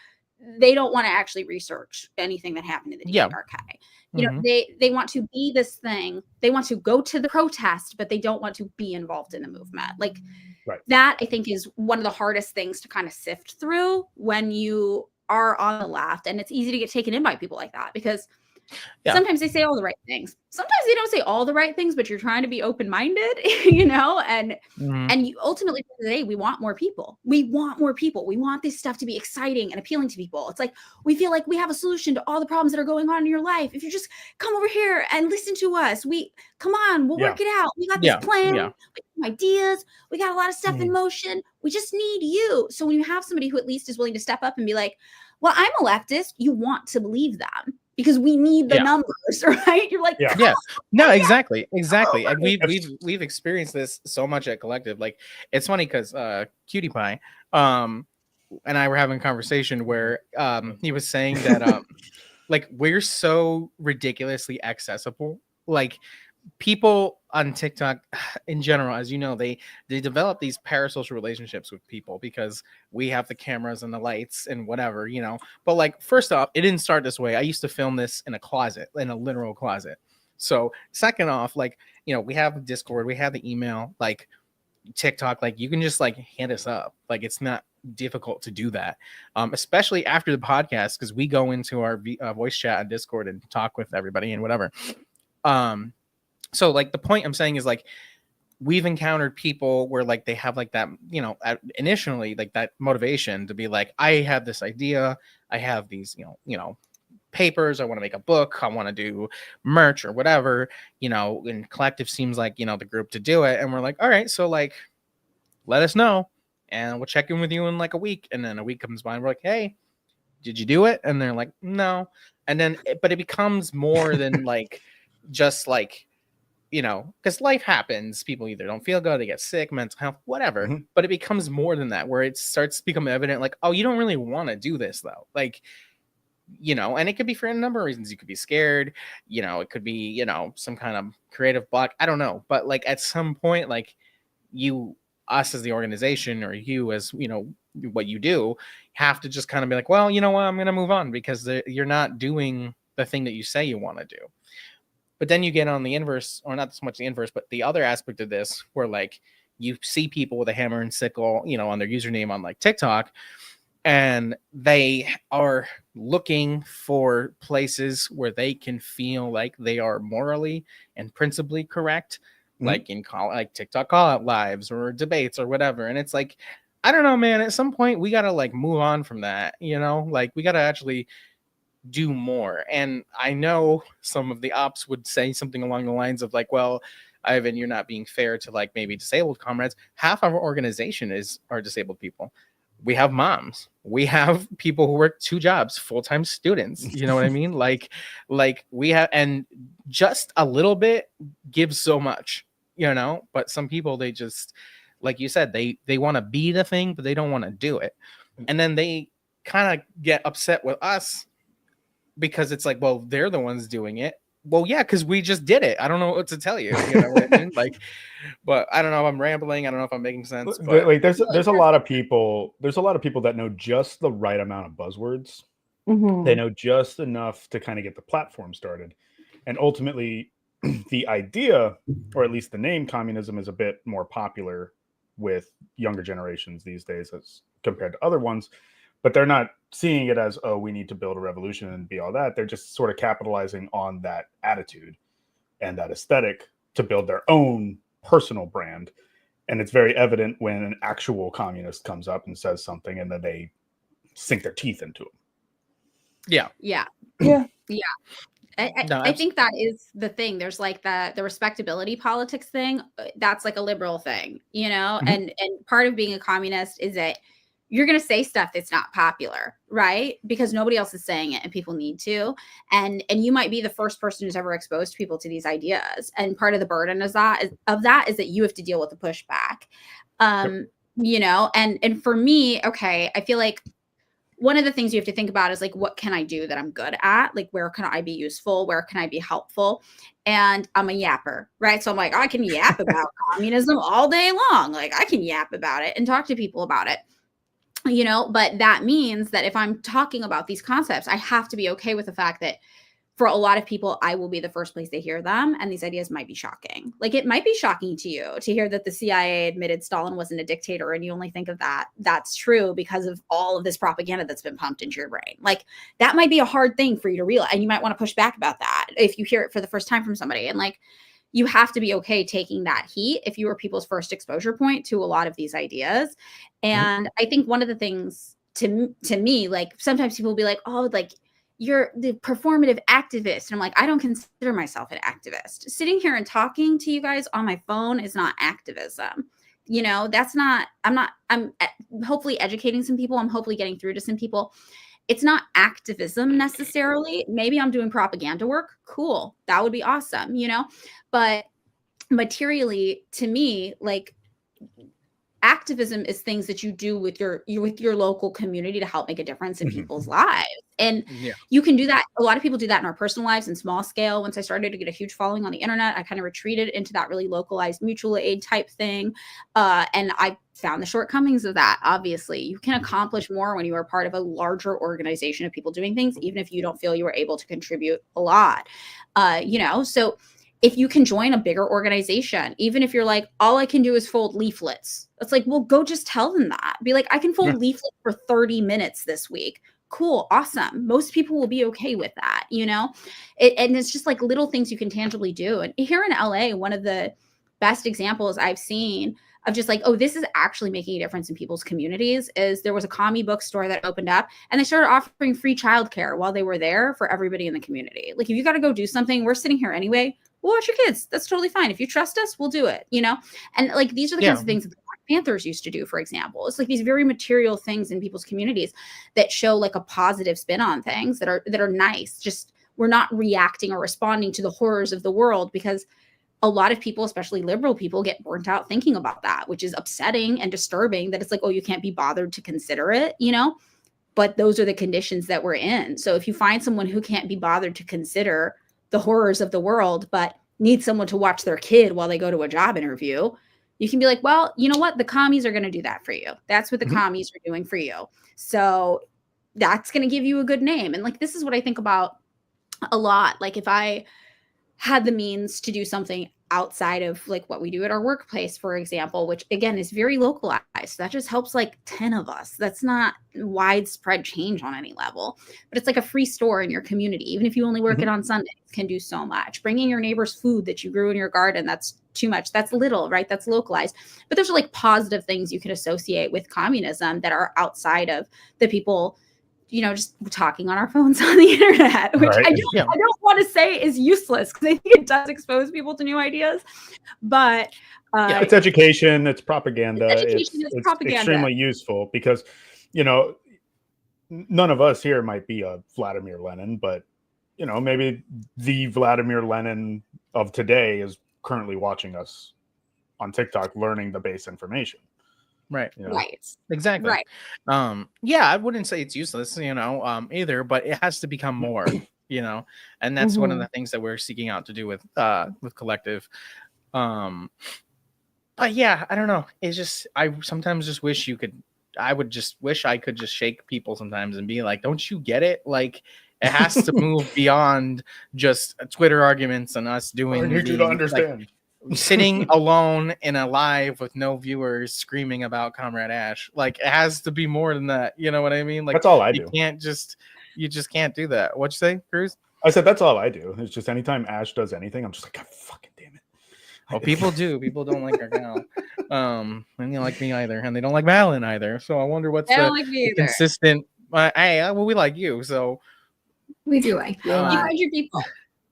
They don't want to actually research anything that happened in the DPRK. You know, they want to be this thing. They want to go to the protest, but they don't want to be involved in the movement. Like that, I think, is one of the hardest things to kind of sift through when you are on the left. And it's easy to get taken in by people like that because sometimes they say all the right things. Sometimes they don't say all the right things, but you're trying to be open-minded, you know, and you ultimately, at the end of the day, we want more people. We want more people. We want this stuff to be exciting and appealing to people. It's like, we feel like we have a solution to all the problems that are going on in your life. If you just come over here and listen to us, come on, we'll work it out. We got this plan, we got some ideas. We got a lot of stuff in motion. We just need you. So when you have somebody who at least is willing to step up and be like, well, I'm a leftist, you want to believe them. Because we need the numbers, right? You're like, no, exactly. And we've experienced this so much at Kollectiv. Like, it's funny because Cutie Pie, and I were having a conversation where he was saying that like we're so ridiculously accessible. Like, people on TikTok in general, as you know, they develop these parasocial relationships with people because we have the cameras and the lights and whatever, you know. But like, first off, it didn't start this way. I used to film this in a closet, in a literal closet. So second off, like, you know, we have Discord, we have the email, like TikTok, like you can just like hit us up. Like, it's not difficult to do that, especially after the podcast, because we go into our voice chat on Discord and talk with everybody and whatever. So like the point I'm saying is like we've encountered people where like they have like that, you know, initially like that motivation to be like, I have this idea, I have these, you know, papers, I want to make a book, I want to do merch or whatever, you know, and Kollectiv seems like, you know, the group to do it. And we're like, all right, so like, let us know and we'll check in with you in like a week. And then a week comes by and we're like, hey, did you do it? And they're like, no. And then, but it becomes more than like, just like, you know, because life happens. People either don't feel good, they get sick, mental health, whatever. But it becomes more than that, where it starts to become evident, like, oh, you don't really want to do this, though. Like, you know, and it could be for a number of reasons. You could be scared, you know, it could be, you know, some kind of creative block. I don't know. But like at some point, like us as the organization, or you as, you know, what you do, have to just kind of be like, well, you know what, I'm going to move on because you're not doing the thing that you say you want to do. But then you get on the inverse, or not so much the inverse, but the other aspect of this, where like you see people with a hammer and sickle, you know, on their username on like TikTok, and they are looking for places where they can feel like they are morally and principally correct, like in TikTok call out lives or debates or whatever. And it's like, I don't know, man, at some point we got to like move on from that, you know, like we got to actually do more. And I know some of the ops would say something along the lines of like, well, Ivan, you're not being fair to like maybe disabled comrades. Half of our organization are disabled people. We have moms, we have people who work 2 jobs, full-time students, you know what I mean? Like we have, and just a little bit gives so much, you know. But some people, they just, like you said, they want to be the thing, but they don't want to do it. And then they kind of get upset with us because it's like, well, they're the ones doing it. Well, yeah, because we just did it. I don't know what to tell you. You know what I mean? Like, but I don't know if I'm rambling. I don't know if I'm making sense. But like, there's a lot of people. There's a lot of people that know just the right amount of buzzwords. They know just enough to kind of get the platform started, and ultimately, the idea, or at least the name communism, is a bit more popular with younger generations these days as compared to other ones. But they're not seeing it as, oh, we need to build a revolution and be all that. They're just sort of capitalizing on that attitude and that aesthetic to build their own personal brand. And it's very evident when an actual communist comes up and says something, and then they sink their teeth into it. Yeah. Yeah. Yeah. Yeah. I, No, I I think that is the thing. There's like the respectability politics thing. That's like a liberal thing, you know? Mhm. And part of being a communist is that you're going to say stuff that's not popular, right? Because nobody else is saying it and people need to. And you might be the first person who's ever exposed people to these ideas. And part of the burden is that you have to deal with the pushback. Yep. You know, and for me, okay, I feel like one of the things you have to think about is like, what can I do that I'm good at? Like, where can I be useful? Where can I be helpful? And I'm a yapper, right? So I'm like, I can yap about communism all day long. Like, I can yap about it and talk to people about it, you know? But that means that if I'm talking about these concepts, I have to be okay with the fact that for a lot of people, I will be the first place they hear them. And these ideas might be shocking. Like, it might be shocking to you to hear that the CIA admitted Stalin wasn't a dictator and you only think of that. That's true because of all of this propaganda that's been pumped into your brain. Like, that might be a hard thing for you to realize. And you might want to push back about that if you hear it for the first time from somebody. And like, you have to be okay taking that heat if you were people's first exposure point to a lot of these ideas. And I think one of the things to me, like, sometimes people will be like, oh, like, you're the performative activist. And I'm like, I don't consider myself an activist. Sitting here and talking to you guys on my phone is not activism. You know, I'm hopefully educating some people. I'm hopefully getting through to some people. It's not activism necessarily. Maybe I'm doing propaganda work. Cool. That would be awesome, you know, but materially to me, like, activism is things that you do with your local community to help make a difference in people's lives. And you can do that. A lot of people do that in our personal lives in small scale. Once I started to get a huge following on the internet, I kind of retreated into that really localized mutual aid type thing. And I found the shortcomings of that. Obviously, you can accomplish more when you are part of a larger organization of people doing things, even if you don't feel you were able to contribute a lot. You know, so if you can join a bigger organization, even if you're like, all I can do is fold leaflets, it's like, well, go just tell them that. Be like, I can fold leaflets for 30 minutes this week. Cool. Awesome. Most people will be okay with that, you know? And it's just like little things you can tangibly do. And here in LA, one of the best examples I've seen of just like, oh, this is actually making a difference in people's communities is there was a commie bookstore that opened up and they started offering free childcare while they were there for everybody in the community. Like, if you got to go do something, we're sitting here anyway. We'll watch your kids. That's totally fine. If you trust us, we'll do it, you know? And like, these are the kinds of things that the Black Panthers used to do, for example. It's like these very material things in people's communities that show like a positive spin on things that are nice. Just, we're not reacting or responding to the horrors of the world, because a lot of people, especially liberal people, get burnt out thinking about that, which is upsetting and disturbing, that it's like, oh, you can't be bothered to consider it, you know? But those are the conditions that we're in. So if you find someone who can't be bothered to consider the horrors of the world, but need someone to watch their kid while they go to a job interview, you can be like, well, you know what? The commies are going to do that for you. That's what the commies are doing for you. So that's going to give you a good name. And like, this is what I think about a lot. Like, if I had the means to do something outside of like what we do at our workplace, for example, which again is very localized, that just helps like 10 of us. That's not widespread change on any level, but it's like a free store in your community. Even if you only work it on Sundays, can do so much. Bringing your neighbor's food that you grew in your garden, that's too much. That's little, right? That's localized. But there's like positive things you can associate with communism that are outside of the people, you know, just talking on our phones on the internet, which I don't want to say is useless, because I think it does expose people to new ideas. But it's education, it's propaganda. It's propaganda. Extremely useful, because, you know, none of us here might be a Vladimir Lenin, but, you know, maybe the Vladimir Lenin of today is currently watching us on TikTok, learning the base information. Right. You know? Right. Exactly. Right. Yeah, I wouldn't say it's useless, you know, either, but it has to become more, you know, and that's one of the things that we're seeking out to do with Kollectiv. But yeah, I don't know. It's just, I sometimes just wish I would just wish I could just shake people sometimes and be like, don't you get it? Like, it has to move beyond just Twitter arguments and us doing. I need you to understand. Like, sitting alone in a live with no viewers screaming about Comrade Ash. Like, it has to be more than that. You know what I mean? Like, that's all I do. You just can't do that. What'd you say, Cruz? I said that's all I do. It's just anytime Ash does anything, I'm just like, God fucking damn it. Well, people do. People don't like our gal. And they don't like me either. And they don't like Madeline either. So I wonder what's the consistent. Hey, well, we like you. So We do like you a lot. 100 people.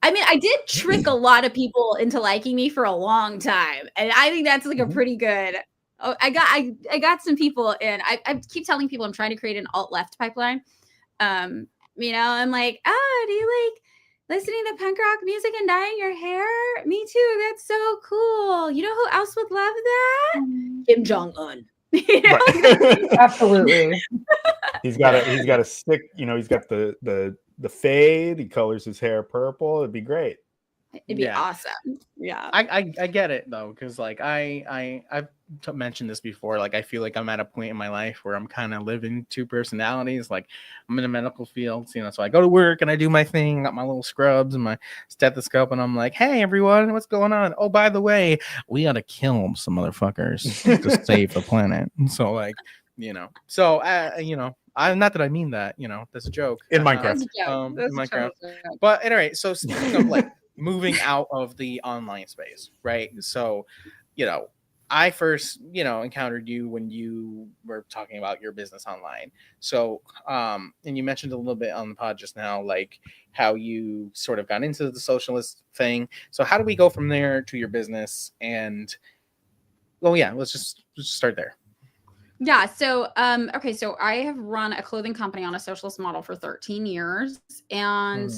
I mean, I did trick a lot of people into liking me for a long time, and I think that's like a pretty good. Oh, I got some people in. I keep telling people I'm trying to create an alt left pipeline. I'm like, oh, do you like listening to punk rock music and dyeing your hair? Me too. That's so cool. You know who else would love that? Kim Jong-un. Absolutely. He's got a stick. He's got the fade. He colors his hair purple. It'd be great. It'd be awesome. Yeah. I get it though, because like I've mentioned this before. Like I feel like I'm at a point in my life where I'm kind of living two personalities. Like I'm in the medical field, so I go to work and I do my thing. I got my little scrubs and my stethoscope, and I'm like, hey everyone, what's going on? Oh, by the way, we gotta kill some motherfuckers to save the planet. So like, I'm not that I mean that, that's a joke. In Minecraft. In Minecraft. But anyway, so speaking of like moving out of the online space, right? So, I first, encountered you when you were talking about your business online. So, and you mentioned a little bit on the pod just now, like how you sort of got into the socialist thing. So how do we go from there to your business? And, let's just start there. Yeah. So, okay. So I have run a clothing company on a socialist model for 13 years. And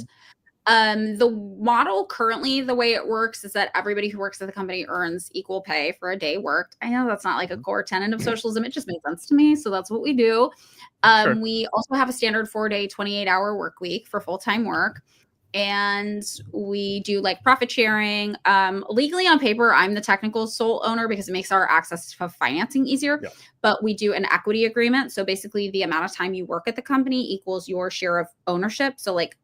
the model currently, the way it works is that everybody who works at the company earns equal pay for a day worked. I know that's not like a core tenet of socialism. It just made sense to me. So that's what we do. Sure. We also have a standard 4-day, 28-hour work week for full-time work. And we do like profit sharing. Legally on paper, I'm the technical sole owner because it makes our access to financing easier. Yeah. But we do an equity agreement. So basically the amount of time you work at the company equals your share of ownership. So like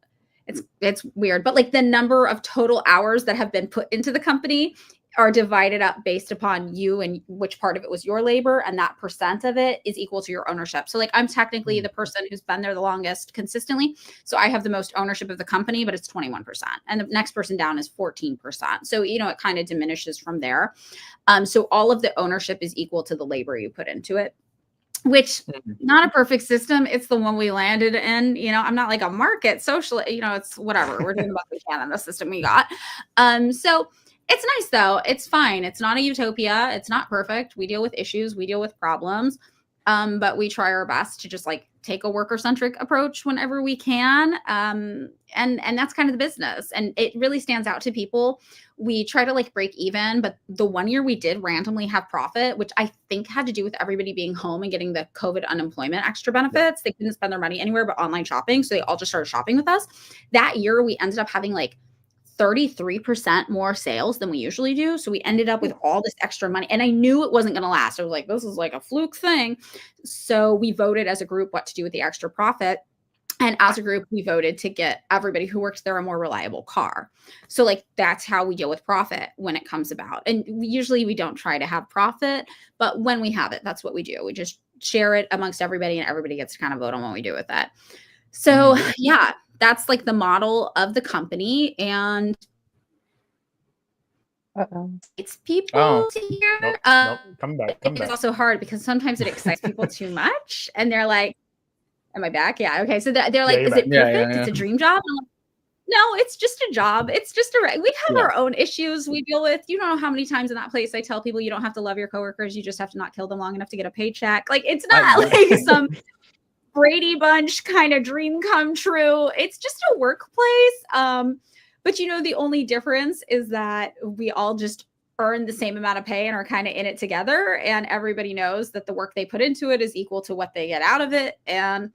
it's weird, but like the number of total hours that have been put into the company are divided up based upon you and which part of it was your labor, and that percent of it is equal to your ownership. So like I'm technically the person who's been there the longest consistently. So I have the most ownership of the company, but it's 21%. And the next person down is 14%. So, it kind of diminishes from there. So all of the ownership is equal to the labor you put into it. Which not a perfect system. It's the one we landed in. I'm not like a market social, it's whatever. We're doing the best we can in the system we got. So it's nice though. It's fine. It's not a utopia. It's not perfect. We deal with issues. We deal with problems. But we try our best to just like take a worker-centric approach whenever we can. And that's kind of the business. And it really stands out to people. We try to like break even, but the one year we did randomly have profit, which I think had to do with everybody being home and getting the COVID unemployment extra benefits. They couldn't spend their money anywhere but online shopping. So they all just started shopping with us. That year we ended up having like 33% more sales than we usually do. So we ended up with all this extra money, and I knew it wasn't going to last. I was like, this is like a fluke thing. So we voted as a group what to do with the extra profit. And as a group, we voted to get everybody who works there a more reliable car. So like, that's how we deal with profit when it comes about. And usually we don't try to have profit, but when we have it, that's what we do. We just share it amongst everybody, and everybody gets to kind of vote on what we do with that. So yeah, that's like the model of the company. And it's people to hear. Nope. Come back. It's also hard because sometimes it excites people too much, and they're like, am I back? Yeah. Okay. So they're like, is it perfect? Yeah. It's a dream job. I'm like, no, it's just a job. It's just we have our own issues we deal with. You don't know how many times in that place I tell people you don't have to love your coworkers. You just have to not kill them long enough to get a paycheck. Like, it's not like some Brady Bunch kind of dream come true. It's just a workplace. But the only difference is that we all just earn the same amount of pay and are kind of in it together. And everybody knows that the work they put into it is equal to what they get out of it. And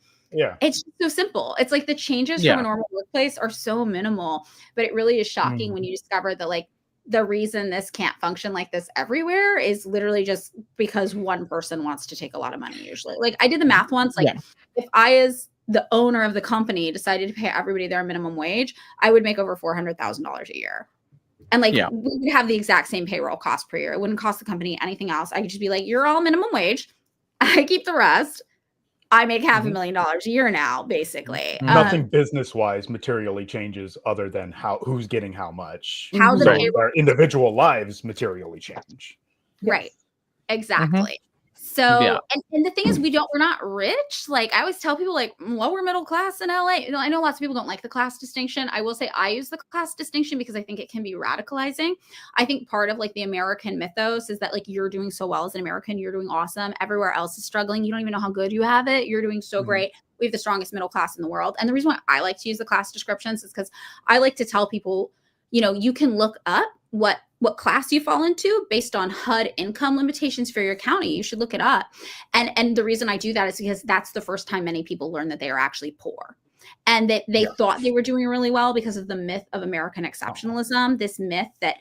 it's just so simple. It's like the changes from a normal workplace are so minimal, but it really is shocking when you discover that like the reason this can't function like this everywhere is literally just because one person wants to take a lot of money usually. Like I did the math once, like if I, as the owner of the company, decided to pay everybody their minimum wage, I would make over $400,000 a year. And like we would have the exact same payroll cost per year. It wouldn't cost the company anything else. I could just be like, you're all minimum wage. I keep the rest. I make $500,000 a year now, basically. Nothing business-wise materially changes other than who's getting how much. How their individual lives materially change. Right. Exactly. So, and the thing is, we're not rich. Like I always tell people, like lower middle class in LA. You know, I know lots of people don't like the class distinction. I will say I use the class distinction because I think it can be radicalizing. I think part of like the American mythos is that like you're doing so well as an American, you're doing awesome. Everywhere else is struggling. You don't even know how good you have it. You're doing so great. We have the strongest middle class in the world. And the reason why I like to use the class descriptions is because I like to tell people, you know, you can look up what class you fall into based on HUD income limitations for your county. You should look it up. And the reason I do that is because that's the first time many people learn that they are actually poor. And that they thought they were doing really well because of the myth of American exceptionalism, this myth that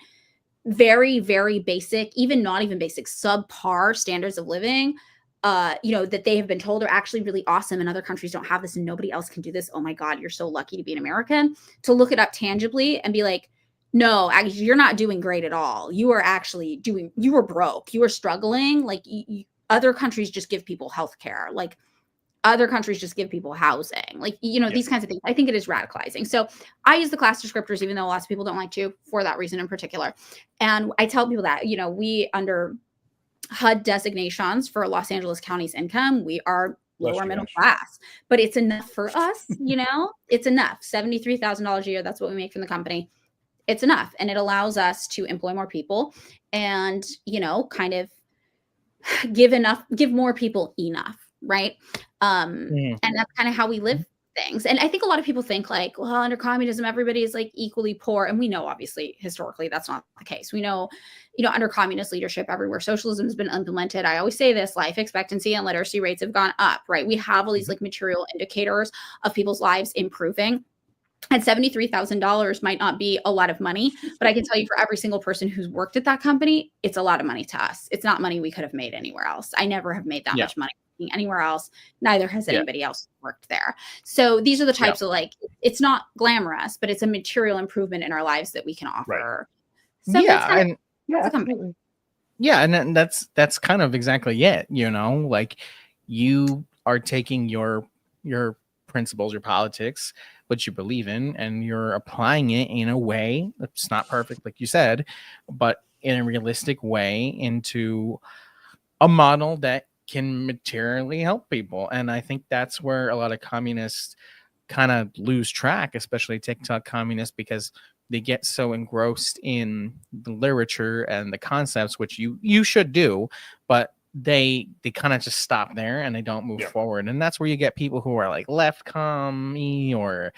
very, very basic, even not even basic, subpar standards of living, you know, that they have been told are actually really awesome and other countries don't have this and nobody else can do this. Oh my God, you're so lucky to be an American. To look it up tangibly and be like, no, you're not doing great at all. You are actually you were broke. You were struggling. Like other countries just give people healthcare. Like other countries just give people housing. Like, you know, these kinds of things. I think it is radicalizing. So I use the class descriptors, even though lots of people don't like to, for that reason in particular. And I tell people that, you know, we under HUD designations for Los Angeles County's income, we are lower middle class, but it's enough for us. You know, it's enough. $73,000 a year. That's what we make from the company. It's enough. And it allows us to employ more people and, you know, kind of give more people enough. Right. And that's kind of how we live things. And I think a lot of people think like, well, under communism, everybody is like equally poor. And we know, obviously, historically, that's not the case. We know, you know, under communist leadership, everywhere socialism has been implemented. I always say this, life expectancy and literacy rates have gone up, right? We have all these like material indicators of people's lives improving. And $73,000 might not be a lot of money, but I can tell you for every single person who's worked at that company, it's a lot of money to us. It's not money we could have made anywhere else. I never have made that much money anywhere else. Neither has anybody else worked there. So these are the types of like, it's not glamorous, but it's a material improvement in our lives that we can offer. So and that's kind of exactly it. You know, like you are taking your principles, your politics, what you believe in, and you're applying it in a way that's not perfect, like you said, but in a realistic way into a model that can materially help people. And I think that's where a lot of communists kind of lose track, especially TikTok communists, because they get so engrossed in the literature and the concepts, which you should do, but they kind of just stop there and they don't move forward. And that's where you get people who are like left commie or,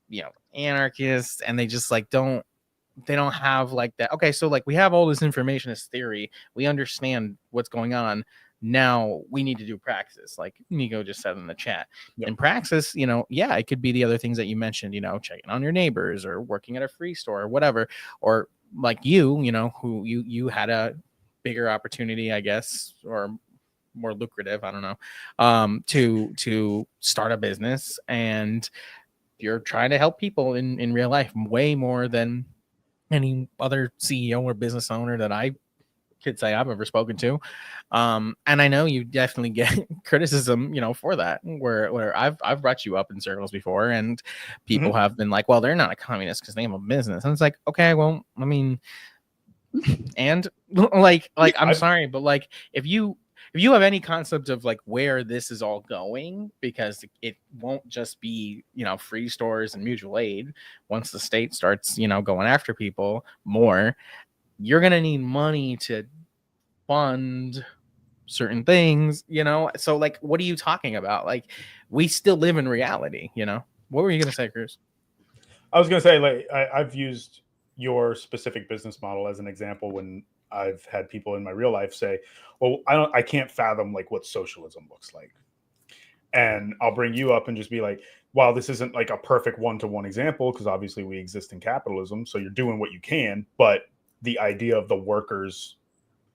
you know, anarchists, and they just like don't have like that. Okay, so like we have all this information as theory, we understand what's going on. Now we need to do praxis, like Nico just said in the chat. In praxis, you know, it could be the other things that you mentioned, you know, checking on your neighbors or working at a free store or whatever, or like you know, who you had a bigger opportunity, I guess, or more lucrative, I don't know, to start a business, and you're trying to help people in real life way more than any other CEO or business owner that I could say I've ever spoken to. And I know you definitely get criticism, you know, for that, where I've brought you up in circles before, and people have been like, well, they're not a communist because they have a business. And it's like, okay, well, I mean, and like I'm sorry, but like if you have any concept of like where this is all going, because it won't just be, you know, free stores and mutual aid. Once the state starts, you know, going after people more, you're gonna need money to fund certain things, you know. So like, what are you talking about? Like, we still live in reality, you know. What were you gonna say, Cruz? I was gonna say, like, I've used your specific business model as an example when I've had people in my real life say, well, I can't fathom like what socialism looks like. And I'll bring you up and just be like, well, this isn't like a perfect one-to-one example, because obviously we exist in capitalism. So you're doing what you can, but the idea of the workers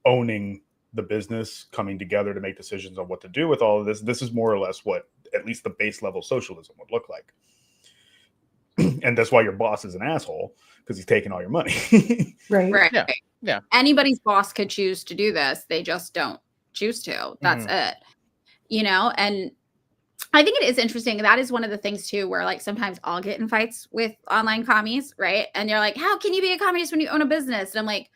owning the business, coming together to make decisions on what to do with all of this is more or less what at least the base level socialism would look like. And that's why your boss is an asshole, because he's taking all your money. Right. Yeah. Anybody's boss could choose to do this. They just don't choose to. That's it. You know, and I think it is interesting. That is one of the things too, where like sometimes I'll get in fights with online commies, right? And they're like, how can you be a communist when you own a business? And I'm like,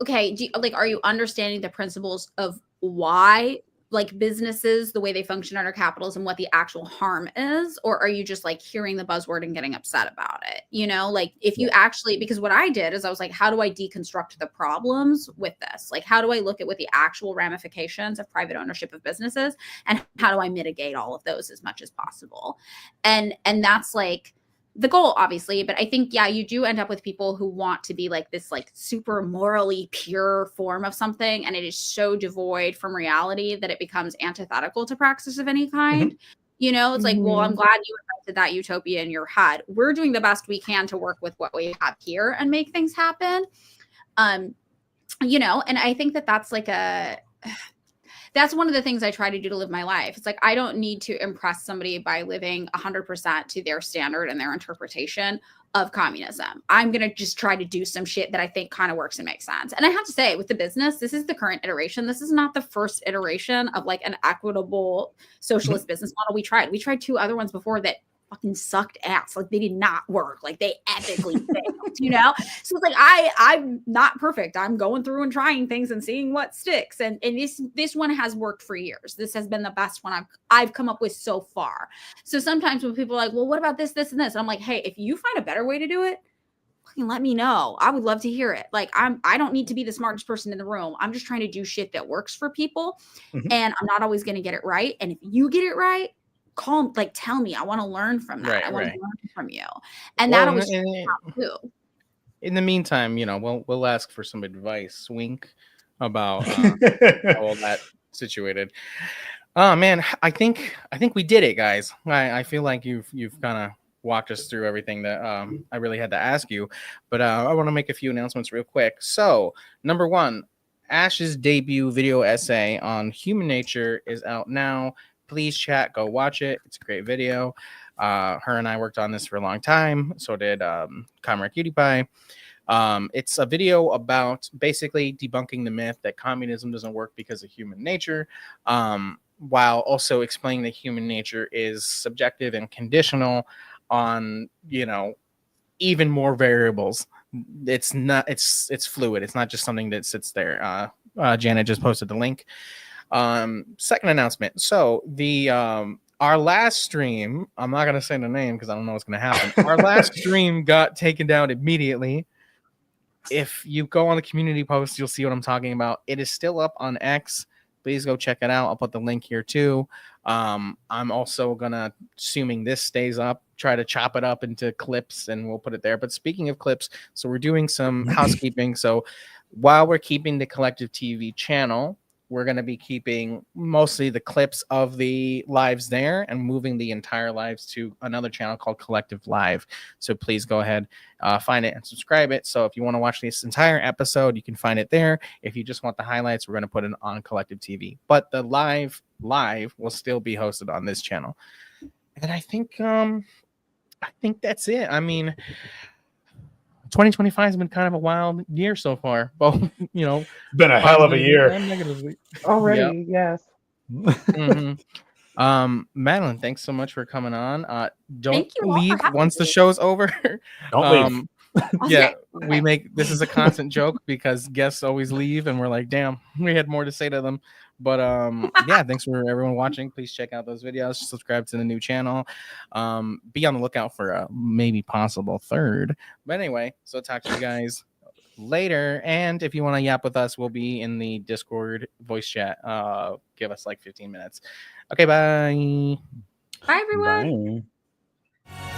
okay, are you understanding the principles of why like businesses, the way they function under capitalism, what the actual harm is? Or are you just like hearing the buzzword and getting upset about it? You know, like if you actually, because what I did is I was like, how do I deconstruct the problems with this? Like, how do I look at what the actual ramifications of private ownership of businesses, and how do I mitigate all of those as much as possible? And that's like the goal, obviously. But I think, yeah, you do end up with people who want to be like this like super morally pure form of something, and it is so devoid from reality that it becomes antithetical to practice of any kind. You know, it's like, well, I'm glad you invented that utopia in your head. We're doing the best we can to work with what we have here and make things happen. You know, and I think that that's like that's one of the things I try to do to live my life. It's like, I don't need to impress somebody by living 100% to their standard and their interpretation of communism. I'm going to just try to do some shit that I think kind of works and makes sense. And I have to say, with the business, this is the current iteration. This is not the first iteration of like an equitable socialist business model we tried. We tried 2 other ones before that fucking sucked ass. Like they did not work. Like they epically failed, you know? So it's like, I'm not perfect. I'm going through and trying things and seeing what sticks. And this one has worked for years. This has been the best one I've come up with so far. So sometimes when people are like, well, what about this, this, and this? I'm like, hey, if you find a better way to do it, fucking let me know. I would love to hear it. Like I don't need to be the smartest person in the room. I'm just trying to do shit that works for people. And I'm not always going to get it right. And if you get it right, tell me. I want to learn from that. I want to learn from you. And that always too. In the meantime, you know, we'll ask for some advice, wink, about how all that situated. Oh man, I think we did it, guys. I feel like you've kind of walked us through everything that I really had to ask you, but I want to make a few announcements real quick. So, number 1, Ash's debut video essay on human nature is out now. Please chat, go watch it. It's a great video. Her and I worked on this for a long time. So did Comrade Cutie Pie. It's a video about basically debunking the myth that communism doesn't work because of human nature, while also explaining that human nature is subjective and conditional on, you know, even more variables. It's fluid. It's not just something that sits there. Janet just posted the link. Second announcement. So the our last stream, I'm not gonna say the name because I don't know what's gonna happen. Our last stream got taken down immediately. If you go on the community post, you'll see what I'm talking about. It is still up on X. Please go check it out. I'll put the link here too. I'm also gonna, assuming this stays up, try to chop it up into clips and we'll put it there. But speaking of clips, so we're doing some housekeeping. So while we're keeping the KollectivTv channel, we're going to be keeping mostly the clips of the lives there and moving the entire lives to another channel called Kollectiv Live. So please go ahead, find it and subscribe it. So if you want to watch this entire episode, you can find it there. If you just want the highlights, we're going to put it on KollectivTv. But the live will still be hosted on this channel. And I think that's it. I mean, 2025 has been kind of a wild year so far. Both, you know, it's been a hell of a year. Already, yes. Madeline, thanks so much for coming on. Don't you leave once the show's over. Don't leave. Yeah, we make this is a constant joke because guests always leave, and we're like, damn, we had more to say to them. But yeah, thanks for everyone watching. Please check out those videos. Subscribe to the new channel. Be on the lookout for a maybe possible third. But anyway, so talk to you guys later. And if you want to yap with us, we'll be in the Discord voice chat. Give us like 15 minutes. Okay, bye. Bye, everyone. Bye.